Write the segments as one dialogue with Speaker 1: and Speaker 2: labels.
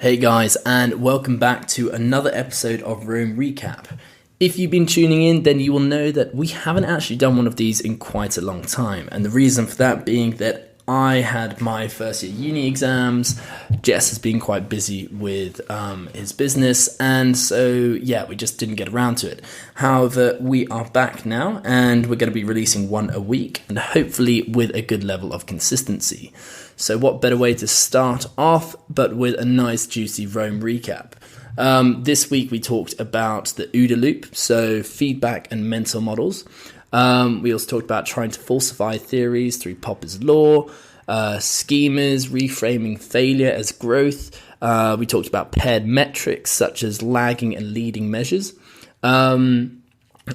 Speaker 1: Hey guys, and welcome back to another episode of Rome Recap. If you've been tuning in, then you will know that we haven't actually done one of these in quite a long time. And the reason for that being that I had my first year uni exams, Jes has been quite busy with his business, and so we just didn't get around to it. However, we are back now, and we're going to be releasing one a week, and hopefully with a good level of consistency. So what better way to start off but with a nice juicy Rome recap. This week we talked about the OODA loop, so feedback and mental models. We also talked about trying to falsify theories through Popper's law, schemas, reframing failure as growth. We talked about paired metrics such as lagging and leading measures.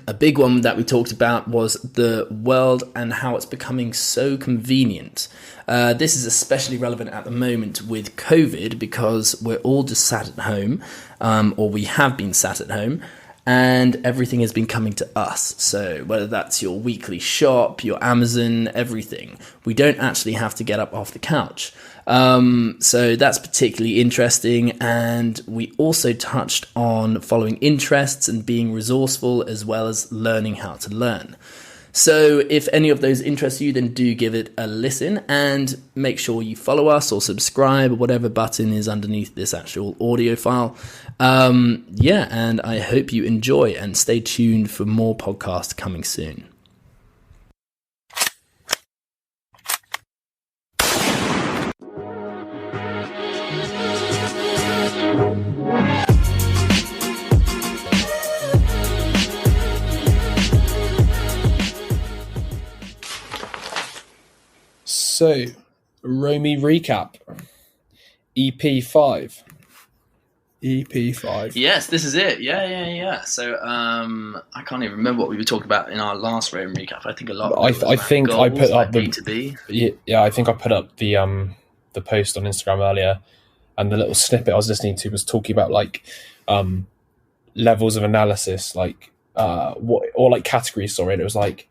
Speaker 1: A big one that we talked about was the world and how it's becoming so convenient. This is especially relevant at the moment with COVID because we're all just sat at home, or we have been sat at home, and everything has been coming to us. So whether that's your weekly shop, your Amazon, everything, we don't actually have to get up off the couch. So that's particularly interesting. And we also touched on following interests and being resourceful, as well as learning how to learn. So if any of those interest you, then do give it a listen and make sure you follow us or subscribe, or whatever button is underneath this actual audio file. And I hope you enjoy, and stay tuned for more podcasts coming soon.
Speaker 2: So, Romy recap, Ep.5. Ep.5.
Speaker 1: Yes, this is it. Yeah. So, I can't even remember what we were talking about in our last Rome recap. I think a lot.
Speaker 2: I think goals, I put up the
Speaker 1: B2B.
Speaker 2: Yeah, I think I put up the post on Instagram earlier, and the little snippet I was listening to was talking about levels of analysis, categories. Sorry, and it was like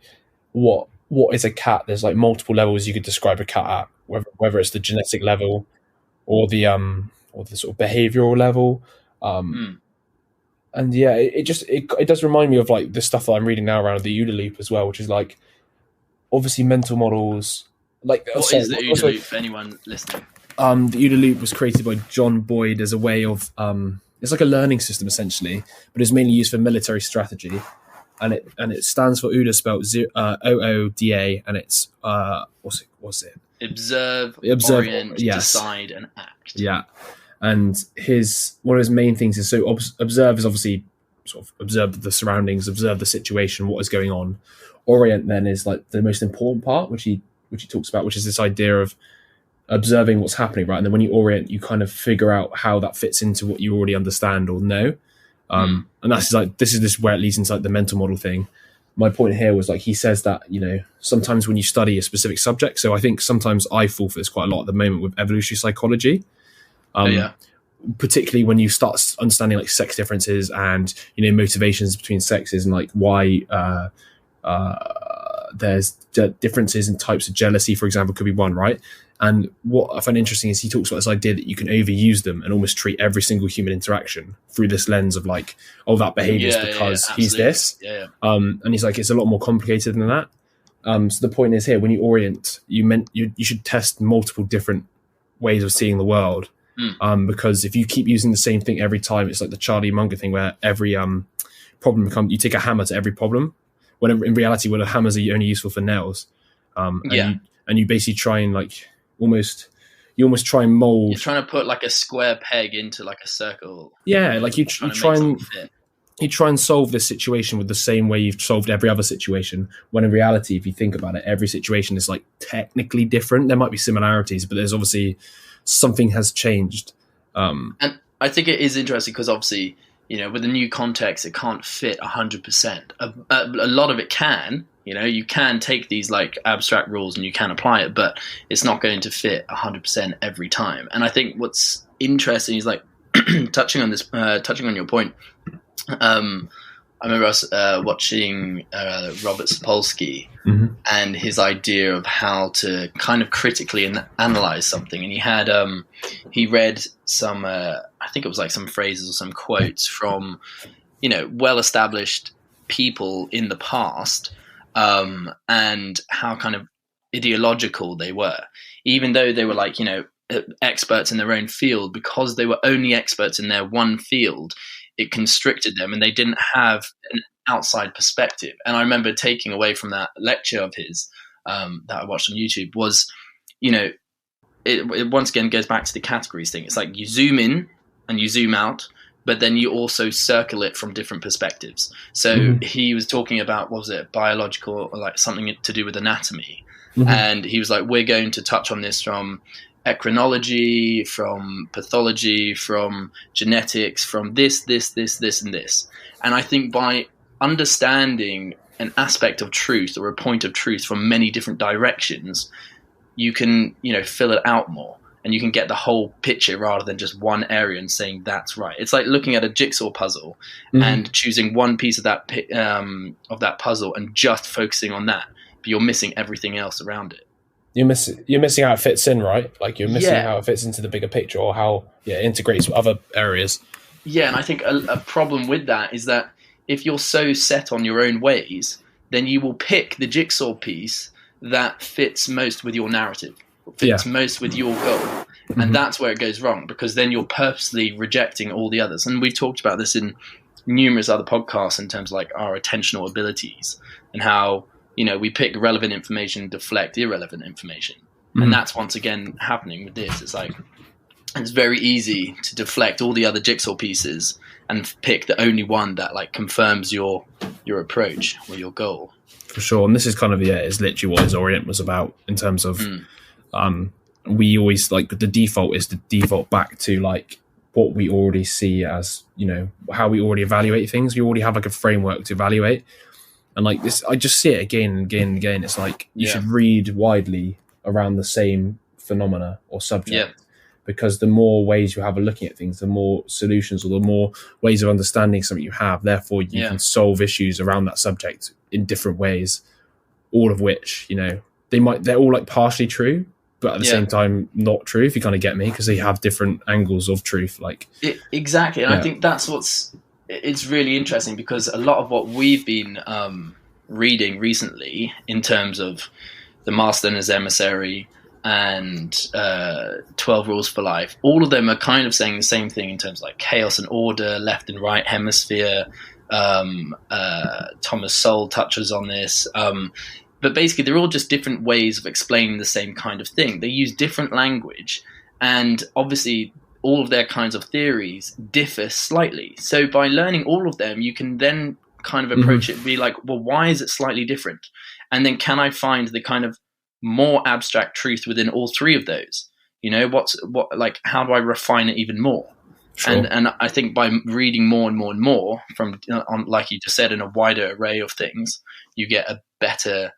Speaker 2: what is a cat? There's multiple levels you could describe a cat at, whether it's the genetic level or the sort of behavioral level. And yeah, it does remind me of the stuff that I'm reading now around the OODA loop as well, which is obviously mental models.
Speaker 1: What is the OODA loop for anyone listening?
Speaker 2: The OODA loop was created by John Boyd as a way of it's like a learning system essentially, but it's mainly used for military strategy. And it stands for OODA, spelled OODA, and it's what's it?
Speaker 1: Observe, orient, decide, and act.
Speaker 2: Yeah, and one of his main things is observe is obviously sort of observe the surroundings, observe the situation, what is going on. Orient then is the most important part, which he talks about, which is this idea of observing what's happening, right? And then when you orient, you kind of figure out how that fits into what you already understand or know. And that's this is where it leads into the mental model thing. My point here was he says that, sometimes when you study a specific subject, so I think sometimes I fall for this quite a lot at the moment with evolutionary psychology. Particularly when you start understanding sex differences and, motivations between sexes and why there's differences in types of jealousy, for example, could be one, right? And what I find interesting is he talks about this idea that you can overuse them and almost treat every single human interaction through this lens of that behavior is because he's this. And he's it's a lot more complicated than that. So the point is here, when you orient, you should test multiple different ways of seeing the world. Because if you keep using the same thing every time, it's like the Charlie Munger thing where every problem you take a hammer to every problem, when in reality, the hammers are only useful for nails. And you basically try and you almost try and mold.
Speaker 1: You're trying to put a square peg into a circle.
Speaker 2: Yeah, you try and solve this situation with the same way you've solved every other situation. When in reality, if you think about it, every situation is technically different. There might be similarities, but there's obviously something has changed.
Speaker 1: And I think it is interesting because obviously, with the new context, it can't fit 100%. A lot of it can. You can take these abstract rules and you can apply it, but it's not going to fit 100% every time. And I think what's interesting is touching on your point. I remember us watching Robert Sapolsky
Speaker 2: Mm-hmm.
Speaker 1: and his idea of how to kind of critically analyze something. And he read some, I think it was like some phrases or some quotes from, well-established people in the past, and how kind of ideological they were, even though they were like, experts in their own field, because they were only experts in their one field. It constricted them, and they didn't have an outside perspective. And I remember taking away from that lecture of his that I watched on YouTube was, it once again goes back to the categories thing. It's like you zoom in and you zoom out, but then you also circle it from different perspectives. So he was talking about, what was it, biological, or like something to do with anatomy. And he was like, we're going to touch on this from endocrinology, from pathology, from genetics, from this, and this. And I think by understanding an aspect of truth or a point of truth from many different directions, you can, fill it out more, and you can get the whole picture rather than just one area and saying that's right. It's like looking at a jigsaw puzzle and choosing one piece of that puzzle and just focusing on that, but you're missing everything else around it.
Speaker 2: You're missing how it fits in, right? Like you're missing how it fits into the bigger picture, or how it integrates with other areas.
Speaker 1: Yeah, and I think a problem with that is that if you're so set on your own ways, then you will pick the jigsaw piece that fits most with your narrative, fits most with your goal. And that's where it goes wrong, because then you're purposely rejecting all the others. And we've talked about this in numerous other podcasts in terms of like our attentional abilities and how, we pick relevant information, deflect irrelevant information. And that's once again happening with this. It's like, it's very easy to deflect all the other jigsaw pieces and pick the only one that like confirms your approach or your goal.
Speaker 2: For sure. And this is kind of, is literally what his Orient was about, in terms of, we always like the default is the default back to like what we already see as, how we already evaluate things. We already have like a framework to evaluate. And like this, I just see it again and again and again. It's like you should read widely around the same phenomena or subject, because the more ways you have of looking at things, the more solutions or the more ways of understanding something you have. Therefore, you can solve issues around that subject in different ways, all of which, they're all like partially true, but at the same time not true, if you kind of get me, because they have different angles of truth. Like
Speaker 1: exactly. And I think that's it's really interesting, because a lot of what we've been reading recently in terms of The Master and His Emissary and 12 Rules for Life, all of them are kind of saying the same thing in terms of like chaos and order, left and right hemisphere. Thomas Sowell touches on this. But basically, they're all just different ways of explaining the same kind of thing. They use different language, and obviously all of their kinds of theories differ slightly. So by learning all of them, you can then kind of approach it and be like, well, why is it slightly different? And then can I find the kind of more abstract truth within all three of those? How do I refine it even more? Sure. And I think by reading more and more and more from, like you just said, in a wider array of things, you get a better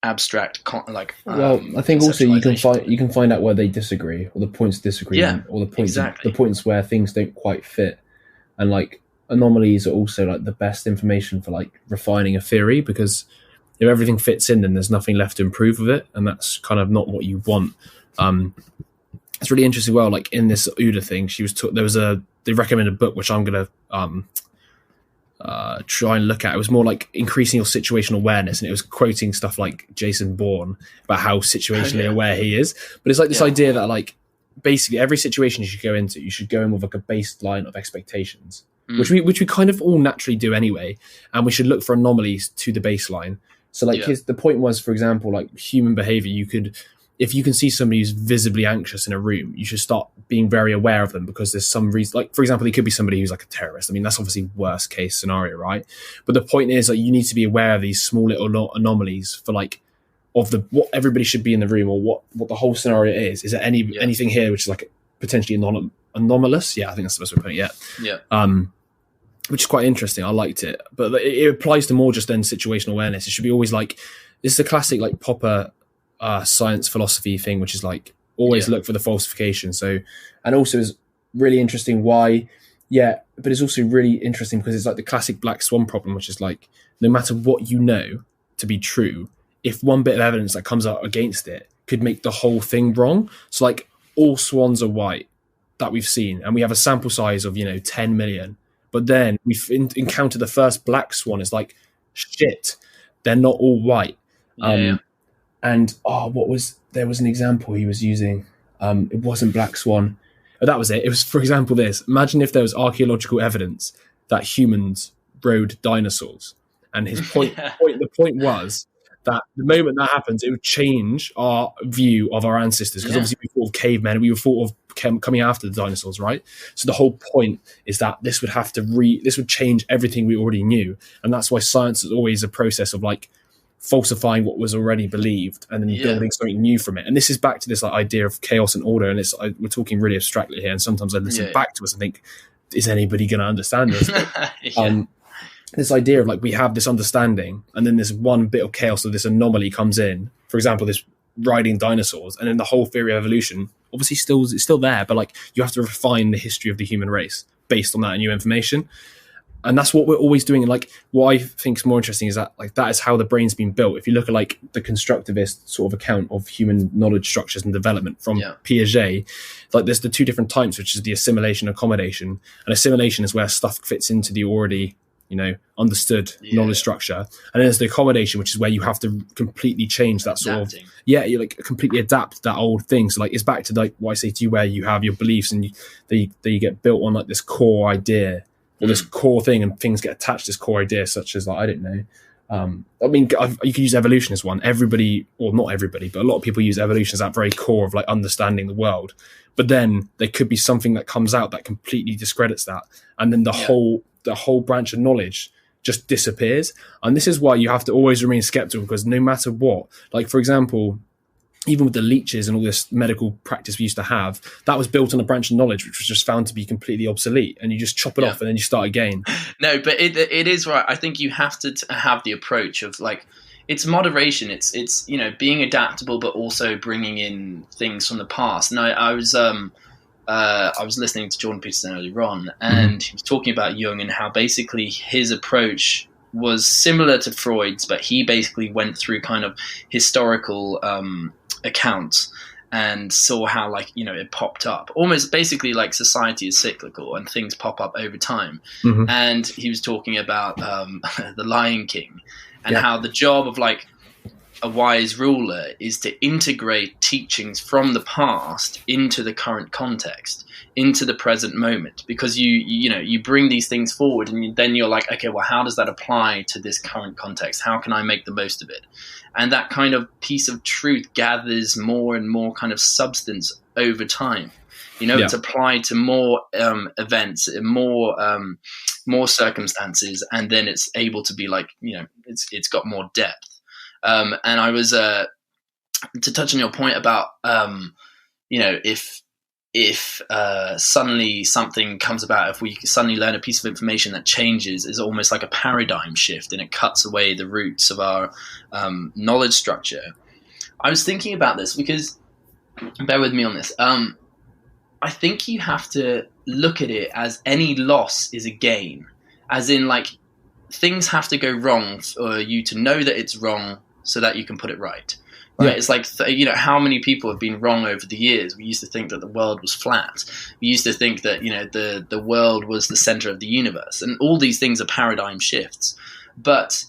Speaker 1: abstract
Speaker 2: I think also you can find out where they disagree, or the points disagree, or the points where things don't quite fit. And like anomalies are also like the best information for like refining a theory, because if everything fits in, then there's nothing left to improve with it, and that's kind of not what you want. It's really interesting. Well, like in this OODA thing, they recommended a book which I'm gonna try and look at. It was more like increasing your situational awareness, and it was quoting stuff like Jason Bourne about how situationally aware he is. But it's like this idea that like basically every situation you should go into, you should go in with like a baseline of expectations, which we kind of all naturally do anyway, and we should look for anomalies to the baseline. So like the point was, for example, like human behavior, if you can see somebody who's visibly anxious in a room, you should start being very aware of them, because there's some reason, like, for example, it could be somebody who's like a terrorist. I mean, that's obviously worst case scenario, right? But the point is, like, you need to be aware of these small little anomalies for like, of what everybody should be in the room, or what the whole scenario is. Is there anything here which is like potentially anomalous? Yeah, I think that's the best way of putting it. Yeah. Which is quite interesting. I liked it. But it applies to more just than situational awareness. It should be always like, this is the classic like Popper science philosophy thing, which is like always look for the falsification. So, and also is really interesting why Yeah, but it's also really interesting because it's like the classic black swan problem, which is like, no matter what you know to be true, if one bit of evidence that comes out against it could make the whole thing wrong. So like all swans are white that we've seen, and we have a sample size of 10 million. But then we've encountered the first black swan. It's like, shit, they're not all white.
Speaker 1: Yeah.
Speaker 2: And there was an example he was using. It wasn't black swan. Oh, that was it. It was, for example, this. Imagine if there was archaeological evidence that humans rode dinosaurs. And his the point was that the moment that happens, it would change our view of our ancestors. Because obviously we thought of cavemen, and we were thought of coming after the dinosaurs, right? So the whole point is that this would change everything we already knew. And that's why science is always a process of like falsifying what was already believed and then building something new from it. And this is back to this like idea of chaos and order. And we're talking really abstractly here. And sometimes I listen back to us and think, is anybody going to understand this? This idea of like, we have this understanding and then this one bit of chaos or this anomaly comes in, for example, this riding dinosaurs, and then the whole theory of evolution obviously is still there, but like you have to refine the history of the human race based on that new information. And that's what we're always doing. And like, what I think is more interesting is that like that is how the brain's been built. If you look at like the constructivist sort of account of human knowledge structures and development from Piaget, like there's the two different types, which is the assimilation and accommodation. And assimilation is where stuff fits into the already understood knowledge structure. And then there's the accommodation, which is where you have to completely change that sort of you like completely adapt that old thing. So like it's back to like what I say to you, where you have your beliefs and they get built on like this core idea or this core thing, and things get attached to this core idea, such as like, I don't know. I mean, you could use evolution as one. Everybody, or not everybody, but a lot of people use evolution as that very core of like understanding the world. But then there could be something that comes out that completely discredits that, and then the whole branch of knowledge just disappears. And this is why you have to always remain skeptical, because no matter what, like for example, even with the leeches and all this medical practice we used to have, that was built on a branch of knowledge which was just found to be completely obsolete, and you just chop it off and then you start again.
Speaker 1: No, but it is right. I think you have to have the approach of like, it's moderation. It's being adaptable, but also bringing in things from the past. And I was listening to Jordan Peterson earlier on, and he was talking about Jung and how basically his approach was similar to Freud's, but he basically went through kind of historical accounts and saw how like it popped up, almost basically like society is cyclical and things pop up over time. And he was talking about the Lion King and how the job of like a wise ruler is to integrate teachings from the past into the current context, into the present moment, because you bring these things forward, and then you're like, okay, well, how does that apply to this current context? How can I make the most of it? And that kind of piece of truth gathers more and more kind of substance over time. It's applied to more events, more circumstances, and then it's able to be like, it's got more depth. And I was to touch on your point about if suddenly something comes about, if we suddenly learn a piece of information that changes, is almost like a paradigm shift, and it cuts away the roots of our knowledge structure. I was thinking about this because, bear with me on this. I think you have to look at it as any loss is a gain, as in like things have to go wrong for you to know that it's wrong so that you can put it right. Right? It's like, how many people have been wrong over the years? We used to think that the world was flat. We used to think that, the world was the center of the universe. And all these things are paradigm shifts. But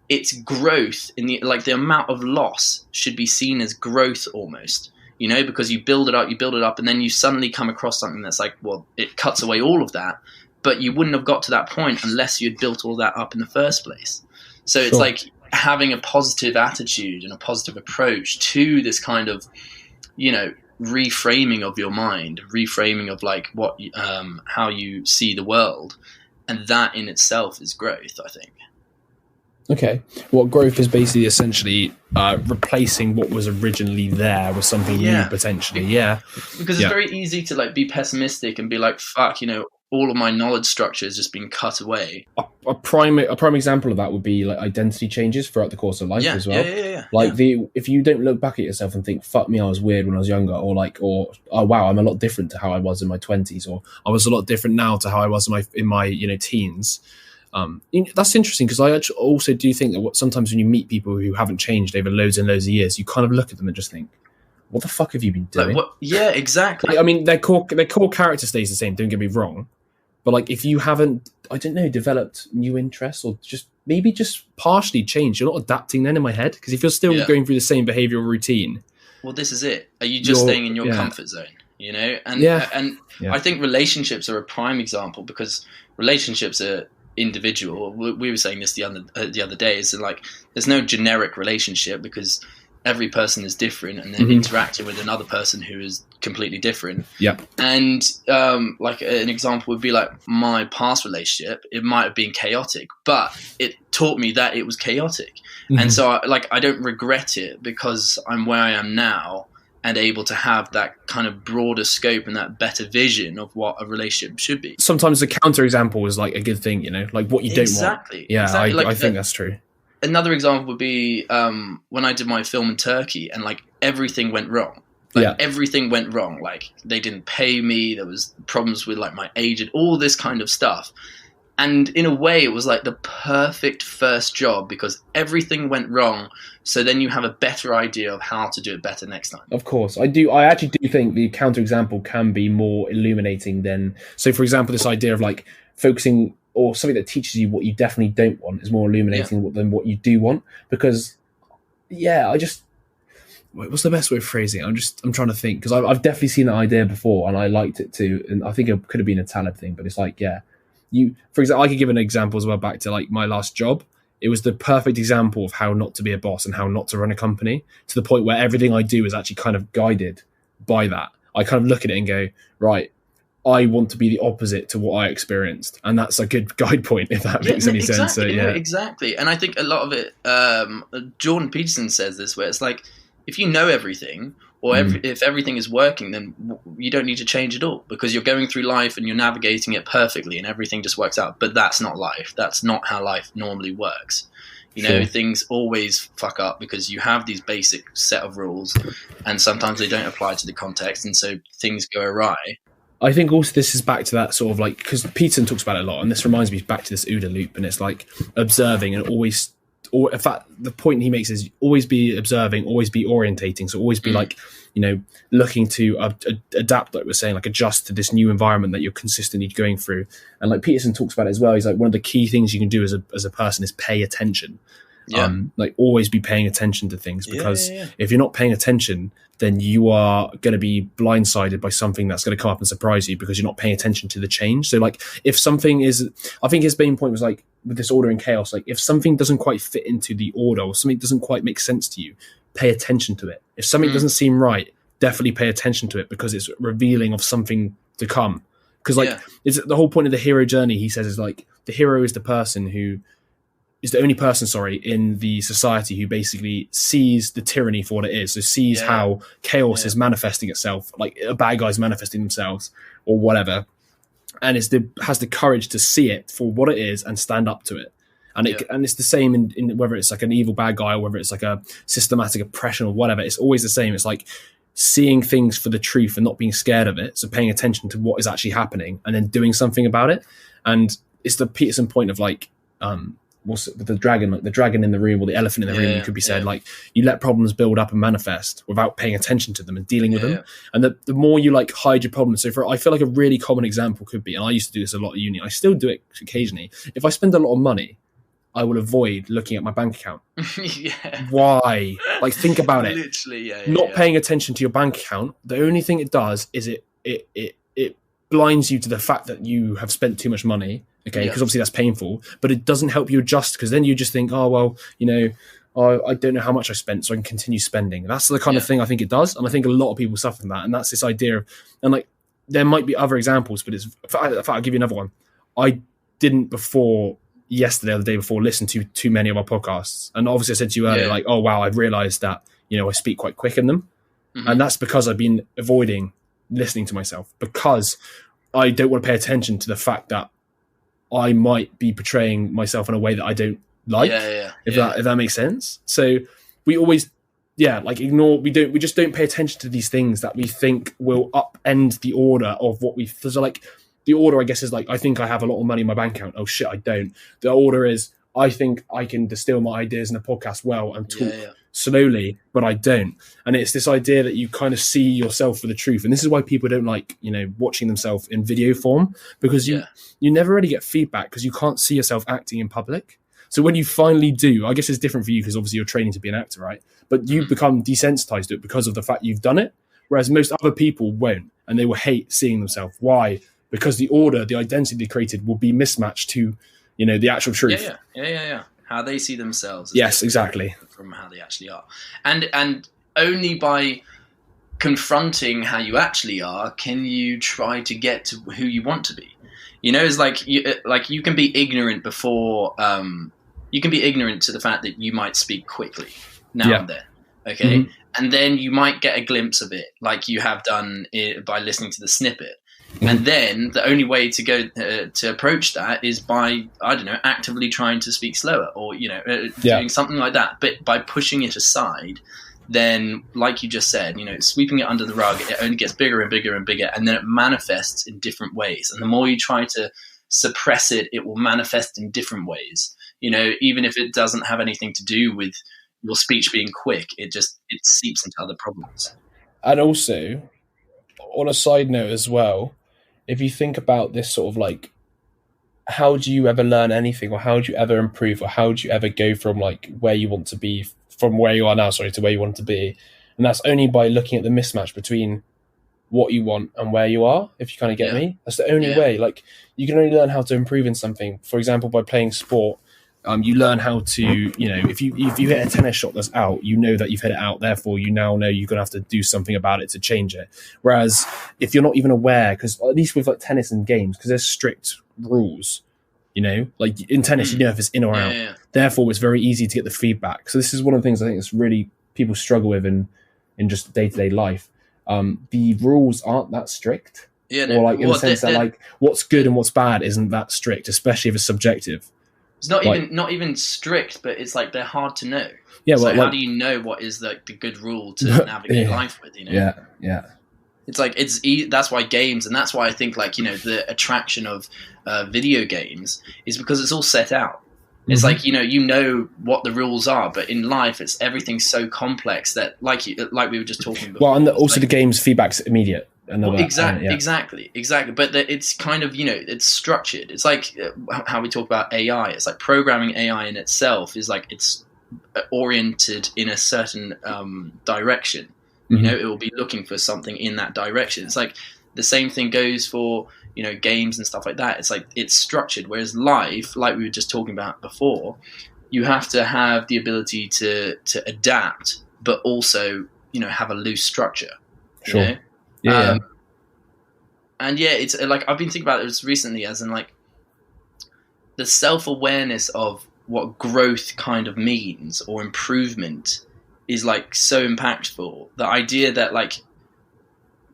Speaker 1: it's growth in the amount of loss should be seen as growth almost, because you build it up, and then you suddenly come across something that's like, well, it cuts away all of that. But you wouldn't have got to that point unless you had built all that up in the first place. So it's like having a positive attitude and a positive approach to this kind of, reframing of your mind, reframing of like what, how you see the world. And that in itself is growth, I think.
Speaker 2: Okay. Well, growth is basically essentially replacing what was originally there with something new, potentially. Yeah.
Speaker 1: Because it's very easy to like be pessimistic and be like, fuck, all of my knowledge structure has just been cut away.
Speaker 2: A prime example of that would be like identity changes throughout the course of life as well. If you don't look back at yourself and think, fuck me, I was weird when I was younger, or oh wow, I'm a lot different to how I was in my 20s, or I was a lot different now to how I was in my teens. That's interesting, because I actually also do think that sometimes when you meet people who haven't changed over loads and loads of years, you kind of look at them and just think, what the fuck have you been doing?
Speaker 1: Yeah, exactly.
Speaker 2: I mean, their core character stays the same, don't get me wrong. But like, if you haven't, I don't know, developed new interests, or maybe just partially changed, you're not adapting then in my head. Because if you're still going through the same behavioural routine.
Speaker 1: Well, this is it. Are you just staying in your comfort zone? And I think relationships are a prime example, because relationships are individual. We were saying this the other day. Is like, there's no generic relationship, because every person is different, and then interacting with another person who is completely different.
Speaker 2: Yeah.
Speaker 1: And like an example would be like my past relationship. It might have been chaotic, but it taught me that it was chaotic. And so I don't regret it, because I'm where I am now and able to have that kind of broader scope and that better vision of what a relationship should be.
Speaker 2: Sometimes the counter example is like a good thing, like what you don't want. Yeah, exactly. I think that's true.
Speaker 1: Another example would be when I did my film in Turkey, and like everything went wrong. Everything went wrong. Like, they didn't pay me. There was problems with like my agent, all this kind of stuff. And in a way, it was like the perfect first job, because everything went wrong. So then you have a better idea of how to do it better next time.
Speaker 2: Of course, I do. I actually do think the counterexample can be more illuminating than. So, for example, this idea of like focusing, or something that teaches you what you definitely don't want, is more illuminating than what you do want. Because, what's the best way of phrasing it? I'm trying to think, because I've definitely seen that idea before, and I liked it too. And I think it could have been a Taleb thing, but it's like, for example, I could give an example as well back to like my last job. It was the perfect example of how not to be a boss and how not to run a company, to the point where everything I do is actually kind of guided by that. I kind of look at it and go, right, I want to be the opposite to what I experienced. And that's a good guide point, if that makes any sense. So,
Speaker 1: exactly. And I think a lot of it, Jordan Peterson says this, where it's like, if you know everything, or if everything is working, then you don't need to change at all, because you're going through life and you're navigating it perfectly and everything just works out. But that's not life. That's not how life normally works. Things always fuck up, because you have these basic set of rules, and sometimes they don't apply to the context, and so things go awry.
Speaker 2: I think also this is back to that sort of like, because Peterson talks about it a lot, and this reminds me back to this OODA loop, and it's like observing and always, or in fact, the point he makes is always be observing, always be orientating. So always be like, looking to adapt, like we're saying, like adjust to this new environment that you're consistently going through. And like Peterson talks about it as well. He's like, one of the key things you can do as a person is pay attention. Like always be paying attention to things, because if you're not paying attention, then you are going to be blindsided by something that's going to come up and surprise you, because you're not paying attention to the change. So like, if something is, I think his main point was like, with this order and chaos, like if something doesn't quite fit into the order, or something doesn't quite make sense to you, pay attention to it. If something doesn't seem right, definitely pay attention to it, because it's revealing of something to come. Because it's the whole point of the hero journey, he says, is like, the hero is the person who is the only person, in the society who basically sees the tyranny for what it is. So sees how chaos is manifesting itself, like a bad guy's manifesting themselves or whatever, and has the courage to see it for what it is and stand up to it. And it's the same in whether it's like an evil bad guy, or whether it's like a systematic oppression or whatever. It's always the same. It's like seeing things for the truth and not being scared of it. So paying attention to what is actually happening and then doing something about it. And it's the Peterson point of like, what's it, the dragon, like the dragon in the room, or the elephant in the room, could be said, like, you let problems build up and manifest without paying attention to them and dealing with them. And the more you like hide your problems. So I feel like a really common example could be, and I used to do this a lot at uni, I still do it occasionally. If I spend a lot of money, I will avoid looking at my bank account. Why? Like, think about it.
Speaker 1: Literally,
Speaker 2: not paying attention to your bank account, the only thing it does is it blinds you to the fact that you have spent too much money. Okay, because obviously that's painful, but it doesn't help you adjust, because then you just think, oh, well, I don't know how much I spent, so I can continue spending. That's the kind of thing I think it does. And I think a lot of people suffer from that. And that's this idea of, and like, there might be other examples, but in fact, I'll give you another one. I didn't before yesterday or the day before listen to too many of our podcasts. And obviously I said to you earlier, like, oh, wow, I've realized that, I speak quite quick in them. And that's because I've been avoiding listening to myself, because I don't want to pay attention to the fact that I might be portraying myself in a way that I don't like. If that makes sense. So we always, ignore. We just don't pay attention to these things that we think will upend the order of what we. So like the order, I guess, is like, I think I have a lot of money in my bank account. Oh shit, I don't. The order is, I think I can distill my ideas in a podcast well and talk slowly, but I don't. And it's this idea that you kind of see yourself for the truth. And this is why people don't like, watching themselves in video form, because you never really get feedback because you can't see yourself acting in public. So when you finally do, I guess it's different for you because obviously you're training to be an actor, right? But you become desensitized to it because of the fact you've done it. Whereas most other people won't, and they will hate seeing themselves. Why? Because the order, the identity they created will be mismatched to, the actual truth.
Speaker 1: Yeah. How they see themselves.
Speaker 2: Yes, exactly.
Speaker 1: From how they actually are. And only by confronting how you actually are can you try to get to who you want to be. It's like you can be ignorant before you can be ignorant to the fact that you might speak quickly now and then. Okay? Mm-hmm. And then you might get a glimpse of it, like you have done by listening to the snippet. And then the only way to go to approach that is by, I don't know, actively trying to speak slower or, doing something like that. But by pushing it aside, then, like you just said, sweeping it under the rug, it only gets bigger and bigger and bigger. And then it manifests in different ways. And the more you try to suppress it, it will manifest in different ways. Even if it doesn't have anything to do with your speech being quick, it seeps into other problems.
Speaker 2: And also, on a side note as well, if you think about this sort of like, how do you ever learn anything, or how do you ever improve, or how do you ever go from like where you want to be, from where you are now, to where you want to be? And that's only by looking at the mismatch between what you want and where you are, if you kind of get me. That's the only way. Like, you can only learn how to improve in something, for example, by playing sport. You learn how to, if you hit a tennis shot that's out, that you've hit it out. Therefore, you now know you're going to have to do something about it to change it. Whereas if you're not even aware, because at least with like tennis and games, because there's strict rules, like in tennis, if it's in or out. Yeah. Therefore, it's very easy to get the feedback. So this is one of the things I think that's really people struggle with in just day-to-day life. The rules aren't that strict.
Speaker 1: Yeah,
Speaker 2: or like in the sense that like what's good and what's bad isn't that strict, especially if it's subjective.
Speaker 1: It's not even strict, but it's like they're hard to know.
Speaker 2: Yeah,
Speaker 1: so how do you know what is the good rule to navigate life with?
Speaker 2: Yeah.
Speaker 1: It's like that's why games, and that's why I think like the attraction of video games is because it's all set out. It's like you know what the rules are, but in life, everything's so complex that like we were just talking about.
Speaker 2: Well, and also the game's feedback's immediate.
Speaker 1: Exactly. But it's kind of it's structured. It's like how we talk about AI. It's like programming AI in itself is like it's oriented in a certain direction. It will be looking for something in that direction. It's like the same thing goes for games and stuff like that. It's like it's structured. Whereas life, like we were just talking about before, you have to have the ability to adapt, but also have a loose structure.
Speaker 2: Sure.
Speaker 1: And it's like I've been thinking about this recently, as in like the self-awareness of what growth kind of means or improvement is like so impactful. The idea that like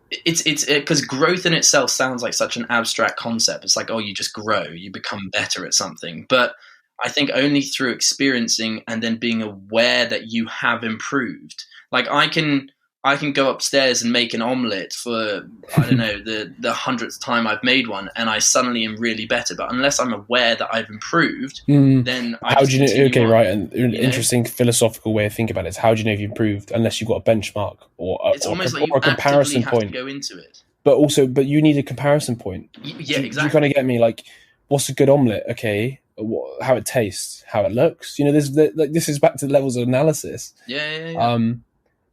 Speaker 1: it's because growth in itself sounds like such an abstract concept. It's like, oh, you just grow, you become better at something. But I think only through experiencing and then being aware that you have improved. Like I can go upstairs and make an omelette for, I don't know, the 100th time I've made one, and I suddenly am really better. But unless I'm aware that I've improved, then
Speaker 2: how do you know? Okay, right. And an interesting philosophical way of thinking about it is, how do you know if you've improved unless you've got a benchmark or a comparison point?
Speaker 1: Have to go into it.
Speaker 2: But you need a comparison point.
Speaker 1: Yeah, exactly.
Speaker 2: Do you kind of get me? Like, what's a good omelette? Okay, how it tastes, how it looks. This is back to the levels of analysis.
Speaker 1: Yeah.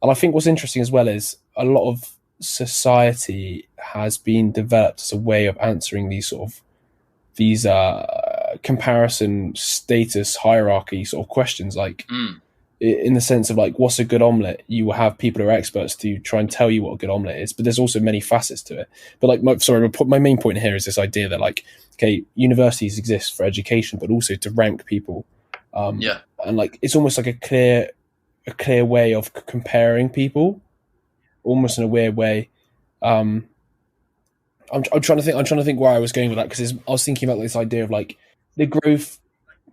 Speaker 2: And I think what's interesting as well is a lot of society has been developed as a way of answering these comparison status hierarchy sort of questions. Like in the sense of like, what's a good omelette? You will have people who are experts to try and tell you what a good omelette is, but there's also many facets to it. But like, my main point here is this idea that like, okay, universities exist for education, but also to rank people. And like, it's almost like a clear way of comparing people, almost in a weird way. I I'm trying to think where I was going with that, because I was thinking about this idea of like the growth.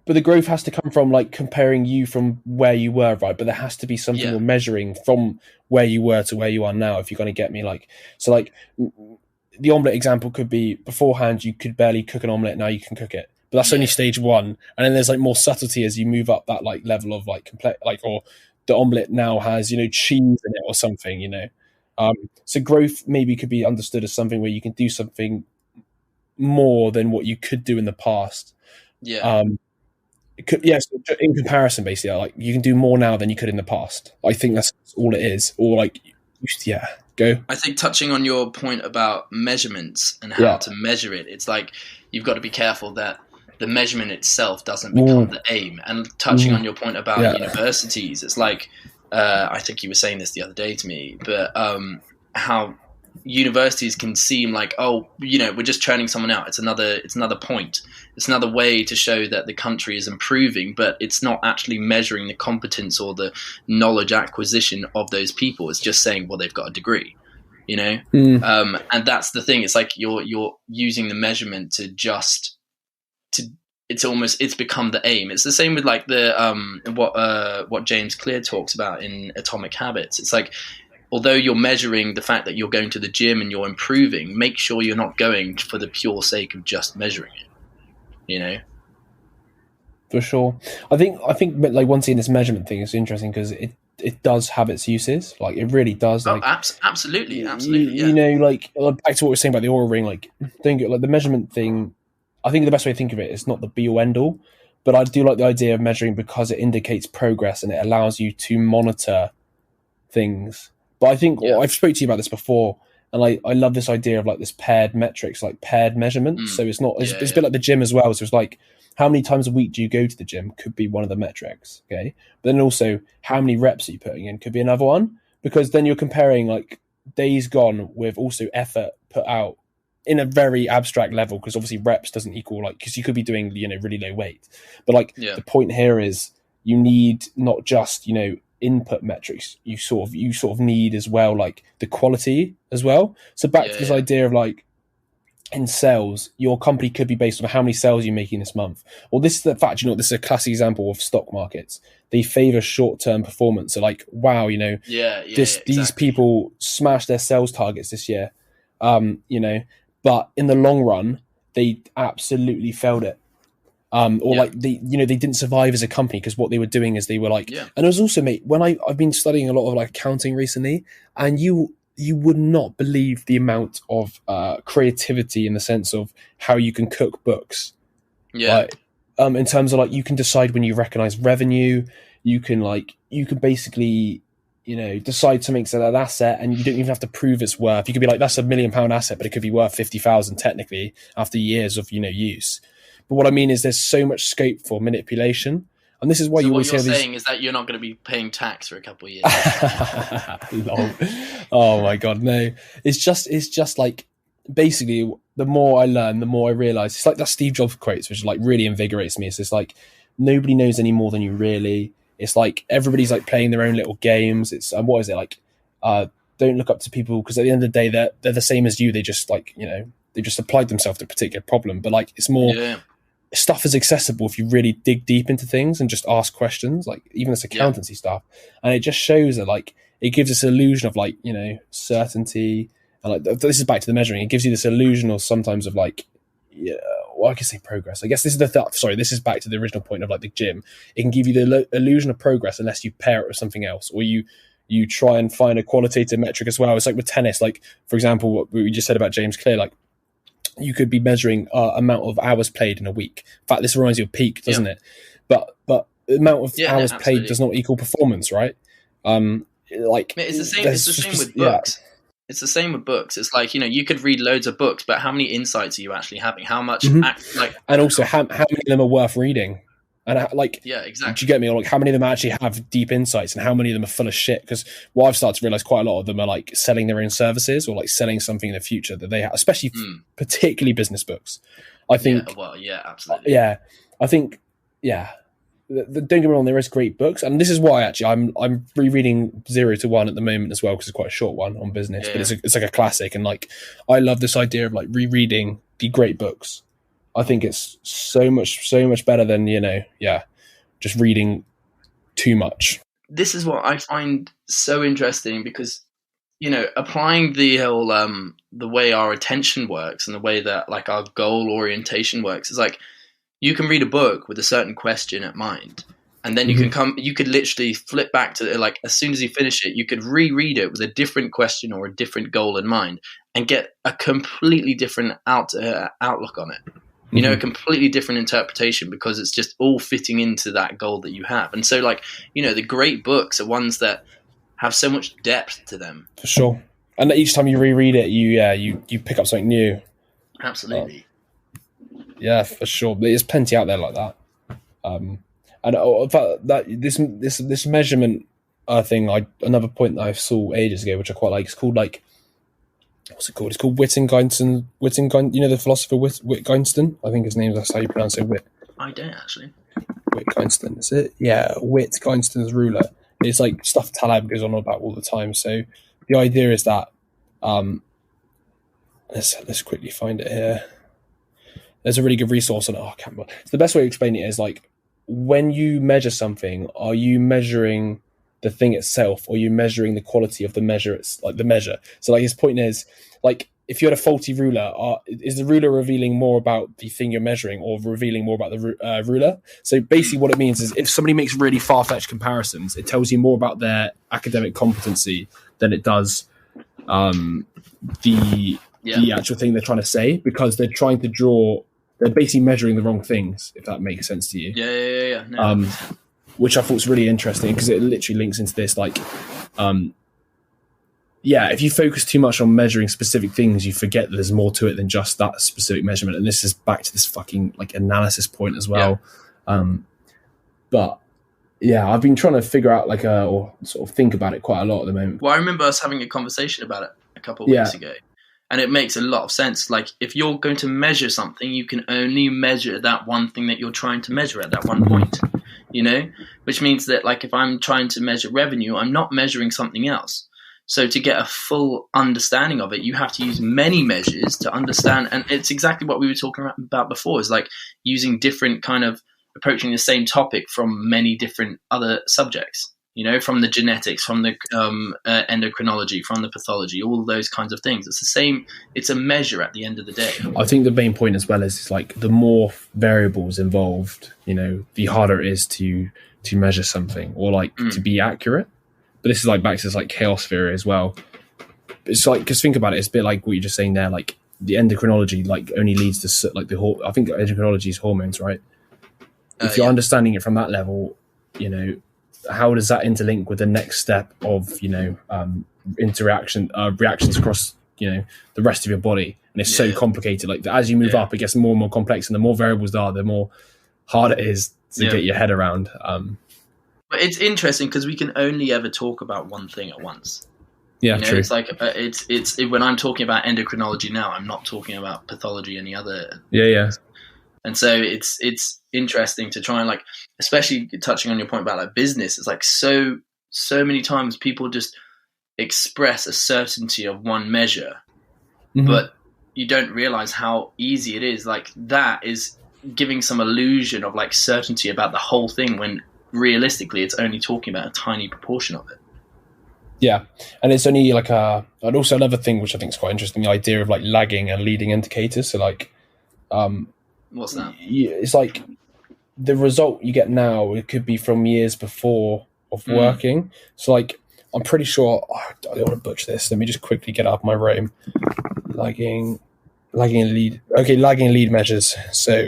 Speaker 2: But the growth has to come from like comparing you from where you were, right? But there has to be something
Speaker 1: Yeah.
Speaker 2: you're measuring from where you were to where you are now, if you're going to get me. Like, so like the omelette example could be, beforehand you could barely cook an omelette, now you can cook it. But that's only stage one, and then there's like more subtlety as you move up that like level of like complex, like, or the omelette now has, you know, cheese in it or something, you know. So growth maybe could be understood as something where you can do something more than what you could do in the past.
Speaker 1: Yeah.
Speaker 2: Yes, in comparison, basically, like you can do more now than you could in the past. I think that's all it is. Or like, yeah, go.
Speaker 1: I think touching on your point about measurements and how to measure it, it's like you've got to be careful that the measurement itself doesn't become the aim. And touching on your point about universities, it's like, I think you were saying this the other day to me, but how universities can seem like, oh, you know, we're just churning someone out. It's another point. It's another way to show that the country is improving, but it's not actually measuring the competence or the knowledge acquisition of those people. It's just saying, well, they've got a degree, you know? And that's the thing. It's like you're using the measurement it's become the aim. It's the same with like the what James Clear talks about in Atomic Habits. It's like, although you're measuring the fact that you're going to the gym and you're improving, make sure you're not going for the pure sake of just measuring it, you know?
Speaker 2: For sure. I think like one thing, this measurement thing is interesting because it does have its uses. Like it really does. Like
Speaker 1: absolutely. Yeah.
Speaker 2: You know, like back to what we were saying about the Oura ring, like think like the measurement thing. I think the best way to think of it is not the be all end all, but I do like the idea of measuring because it indicates progress and it allows you to monitor things. But I think I've spoke to you about this before, and I love this idea of like this paired metrics, like paired measurements. So it's not it's a bit like the gym as well. So it's like, how many times a week do you go to the gym could be one of the metrics, okay? But then also, how many reps are you putting in could be another one, because then you're comparing like days gone with also effort put out in a very abstract level, because obviously reps doesn't equal like, because you could be doing, you know, really low weight. But like the point here is you need not just, you know, input metrics, you sort of need as well like the quality as well. So back to this idea of like, in sales, your company could be based on how many sales you're making this month. Or this is the fact, you know, this is a classic example of stock markets. They favor short-term performance. So like, wow, you know, these people smashed their sales targets this year, you know, but in the long run, they absolutely failed it. Like they didn't survive as a company because what they were doing is they were like, and it was also, mate, when I've been studying a lot of like accounting recently, and you would not believe the amount of creativity in the sense of how you can cook books. Like, in terms of like, you can decide when you recognize revenue, you can basically, you know, decide something's an asset and you don't even have to prove its worth. You could be like, that's £1 million asset, but it could be worth 50,000 technically after years of, you know, use. But what I mean is there's so much scope for manipulation. And this is why you always hear these...
Speaker 1: What you're saying is that you're not going to be paying tax for a couple of years.
Speaker 2: Oh my God, no. It's just like, basically, the more I learn, the more I realize. It's like that Steve Jobs quotes, which like really invigorates me. It's just like, nobody knows any more than you really. It's like everybody's like playing their own little games. It's what is it like? Don't look up to people, because at the end of the day, they're the same as you. They just like, you know, they just applied themselves to a particular problem. But like, it's more... Stuff is accessible if you really dig deep into things and just ask questions, like even this accountancy stuff. And it just shows that like, it gives this illusion of like, you know, certainty. And like, this is back to the measuring. It gives you this illusion or sometimes of like, I can say progress. I guess this is this is back to the original point of like the gym. It can give you the illusion of progress unless you pair it with something else, or you try and find a qualitative metric as well. It's like with tennis, like for example, what we just said about James Clear, like, you could be measuring amount of hours played in a week. In fact, this reminds you of peak, doesn't it? But the amount of hours played does not equal performance, right? Like
Speaker 1: it's the same. It's the same with books. It's the same with books. It's like, you know, you could read loads of books, but how many insights are you actually having? How much?
Speaker 2: And also, how many of them are worth reading? And like,
Speaker 1: exactly.
Speaker 2: Do you get me? Or like, how many of them actually have deep insights, and how many of them are full of shit? Because what I've started to realize, quite a lot of them are like selling their own services or like selling something in the future that they have, especially particularly business books. I think.
Speaker 1: Absolutely.
Speaker 2: I think. don't get me wrong, there is great books, and this is why actually I'm rereading 0 to 1 at the moment as well, because it's quite a short one on business, but it's like a classic, and like I love this idea of like rereading the great books. I think it's so much better than just reading too much.
Speaker 1: This is what I find so interesting, because applying the whole the way our attention works and the way that like our goal orientation works is like, you can read a book with a certain question at mind, and then you could literally flip back to like, as soon as you finish it, you could reread it with a different question or a different goal in mind and get a completely different outlook on it. A completely different interpretation, because it's just all fitting into that goal that you have. And so like, the great books are ones that have so much depth to them.
Speaker 2: For sure. And each time you reread it, you pick up something new.
Speaker 1: Absolutely.
Speaker 2: Yeah, for sure. There's plenty out there like that. And this measurement thing, another point that I saw ages ago, which I quite like, it's called like, what's it called? It's called Wittgenstein. The philosopher Wittgenstein. I think his name, that's how you pronounce it.
Speaker 1: I don't actually.
Speaker 2: Wittgenstein, is it? Yeah, Wittgenstein's ruler. It's like stuff Taleb goes on about all the time. So the idea is that let's quickly find it here. There's a really good resource on it. I can't remember. So the best way to explain it is like, when you measure something, are you measuring the thing itself, or are you measuring the quality of the measure? It's like the measure. So like his point is like, if you had a faulty ruler, is the ruler revealing more about the thing you're measuring, or revealing more about the ruler? So basically what it means is, if somebody makes really far-fetched comparisons, it tells you more about their academic competency than it does the actual thing they're trying to say, because they're trying to draw, they're basically measuring the wrong things, if that makes sense to you.
Speaker 1: Yeah. No.
Speaker 2: Which I thought was really interesting, because it literally links into this, like, if you focus too much on measuring specific things, you forget that there's more to it than just that specific measurement. And this is back to this fucking like analysis point as well. But yeah, I've been trying to figure out or sort of think about it quite a lot at the moment.
Speaker 1: Well, I remember us having a conversation about it a couple of weeks ago, and it makes a lot of sense. Like, if you're going to measure something, you can only measure that one thing that you're trying to measure at that one point, which means that like, if I'm trying to measure revenue, I'm not measuring something else. So to get a full understanding of it, you have to use many measures to understand. And it's exactly what we were talking about before, is like using different kind of approaching the same topic from many different other subjects, from the genetics, from the endocrinology, from the pathology, all those kinds of things. It's the same. It's a measure at the end of the day.
Speaker 2: I think the main point as well is like, the more variables involved, the harder it is to measure something, or like to be accurate. But this is like back to this like chaos theory as well. It's like, because think about it, it's a bit like what you're just saying there. Like, the endocrinology like only leads to like I think endocrinology is hormones, right? If you're understanding it from that level, how does that interlink with the next step of reactions across the rest of your body? And it's so complicated. Like, as you move up, it gets more and more complex, and the more variables there are, the more hard it is to get your head around.
Speaker 1: But it's interesting, because we can only ever talk about one thing at once.
Speaker 2: Yeah, true.
Speaker 1: It's like it's when I'm talking about endocrinology now, I'm not talking about pathology, any other.
Speaker 2: Yeah.
Speaker 1: And so it's interesting to try and like, especially touching on your point about like business. It's like so many times people just express a certainty of one measure, but you don't realize how easy it is. Like, that is giving some illusion of like certainty about the whole thing, when realistically it's only talking about a tiny proportion of it.
Speaker 2: Yeah, and it's only like and also another thing which I think is quite interesting, the idea of like lagging and leading indicators. So like,
Speaker 1: what's that?
Speaker 2: It's like the result you get now, it could be from years before of working. So like, I'm pretty sure, I don't want to butcher this. Let me just quickly get up my roam. Lagging lead. Okay, lagging lead measures. So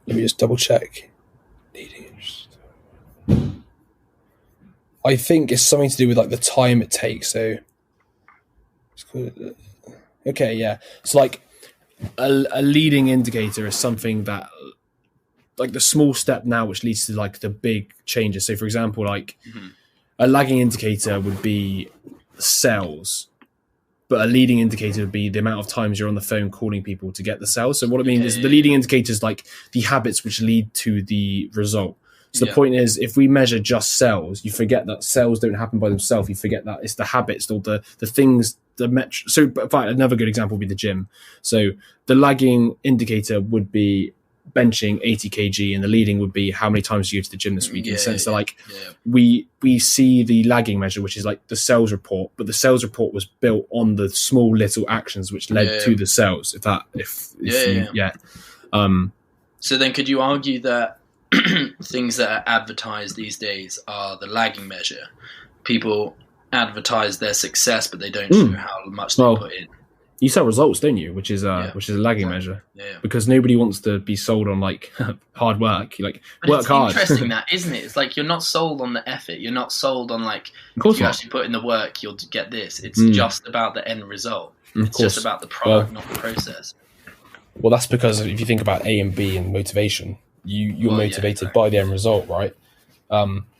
Speaker 2: let me just double check. I think it's something to do with like the time it takes. So, okay, yeah. So like a leading indicator is something that, like, the small step now which leads to like the big changes. So for example, like a lagging indicator would be sales. But a leading indicator would be the amount of times you're on the phone calling people to get the sale. So what I mean is the leading indicator is like the habits which lead to the result. So the point is, if we measure just sales, you forget that sales don't happen by themselves. You forget that it's the habits or the things, the metric. So, in fact, another good example would be the gym. So the lagging indicator would be benching 80 kg, and the leading would be how many times you go to the gym this week. In the sense that, like, we see the lagging measure, which is like the sales report, but the sales report was built on the small little actions which led to the sales.
Speaker 1: So then, could you argue that things that are advertised these days are the lagging measure? People advertise their success, but they don't show how much they put in.
Speaker 2: You sell results, don't you? Which is a lagging measure. Because nobody wants to be sold on like hard work. You like
Speaker 1: but
Speaker 2: work
Speaker 1: it's
Speaker 2: hard.
Speaker 1: Interesting that, isn't it? It's like you're not sold on the effort. You're not sold on like if you actually put in the work, you'll get this. It's just about the end result. It's just about the product, not the process.
Speaker 2: Well, that's because if you think about A and B and motivation, you're motivated by the end result, right?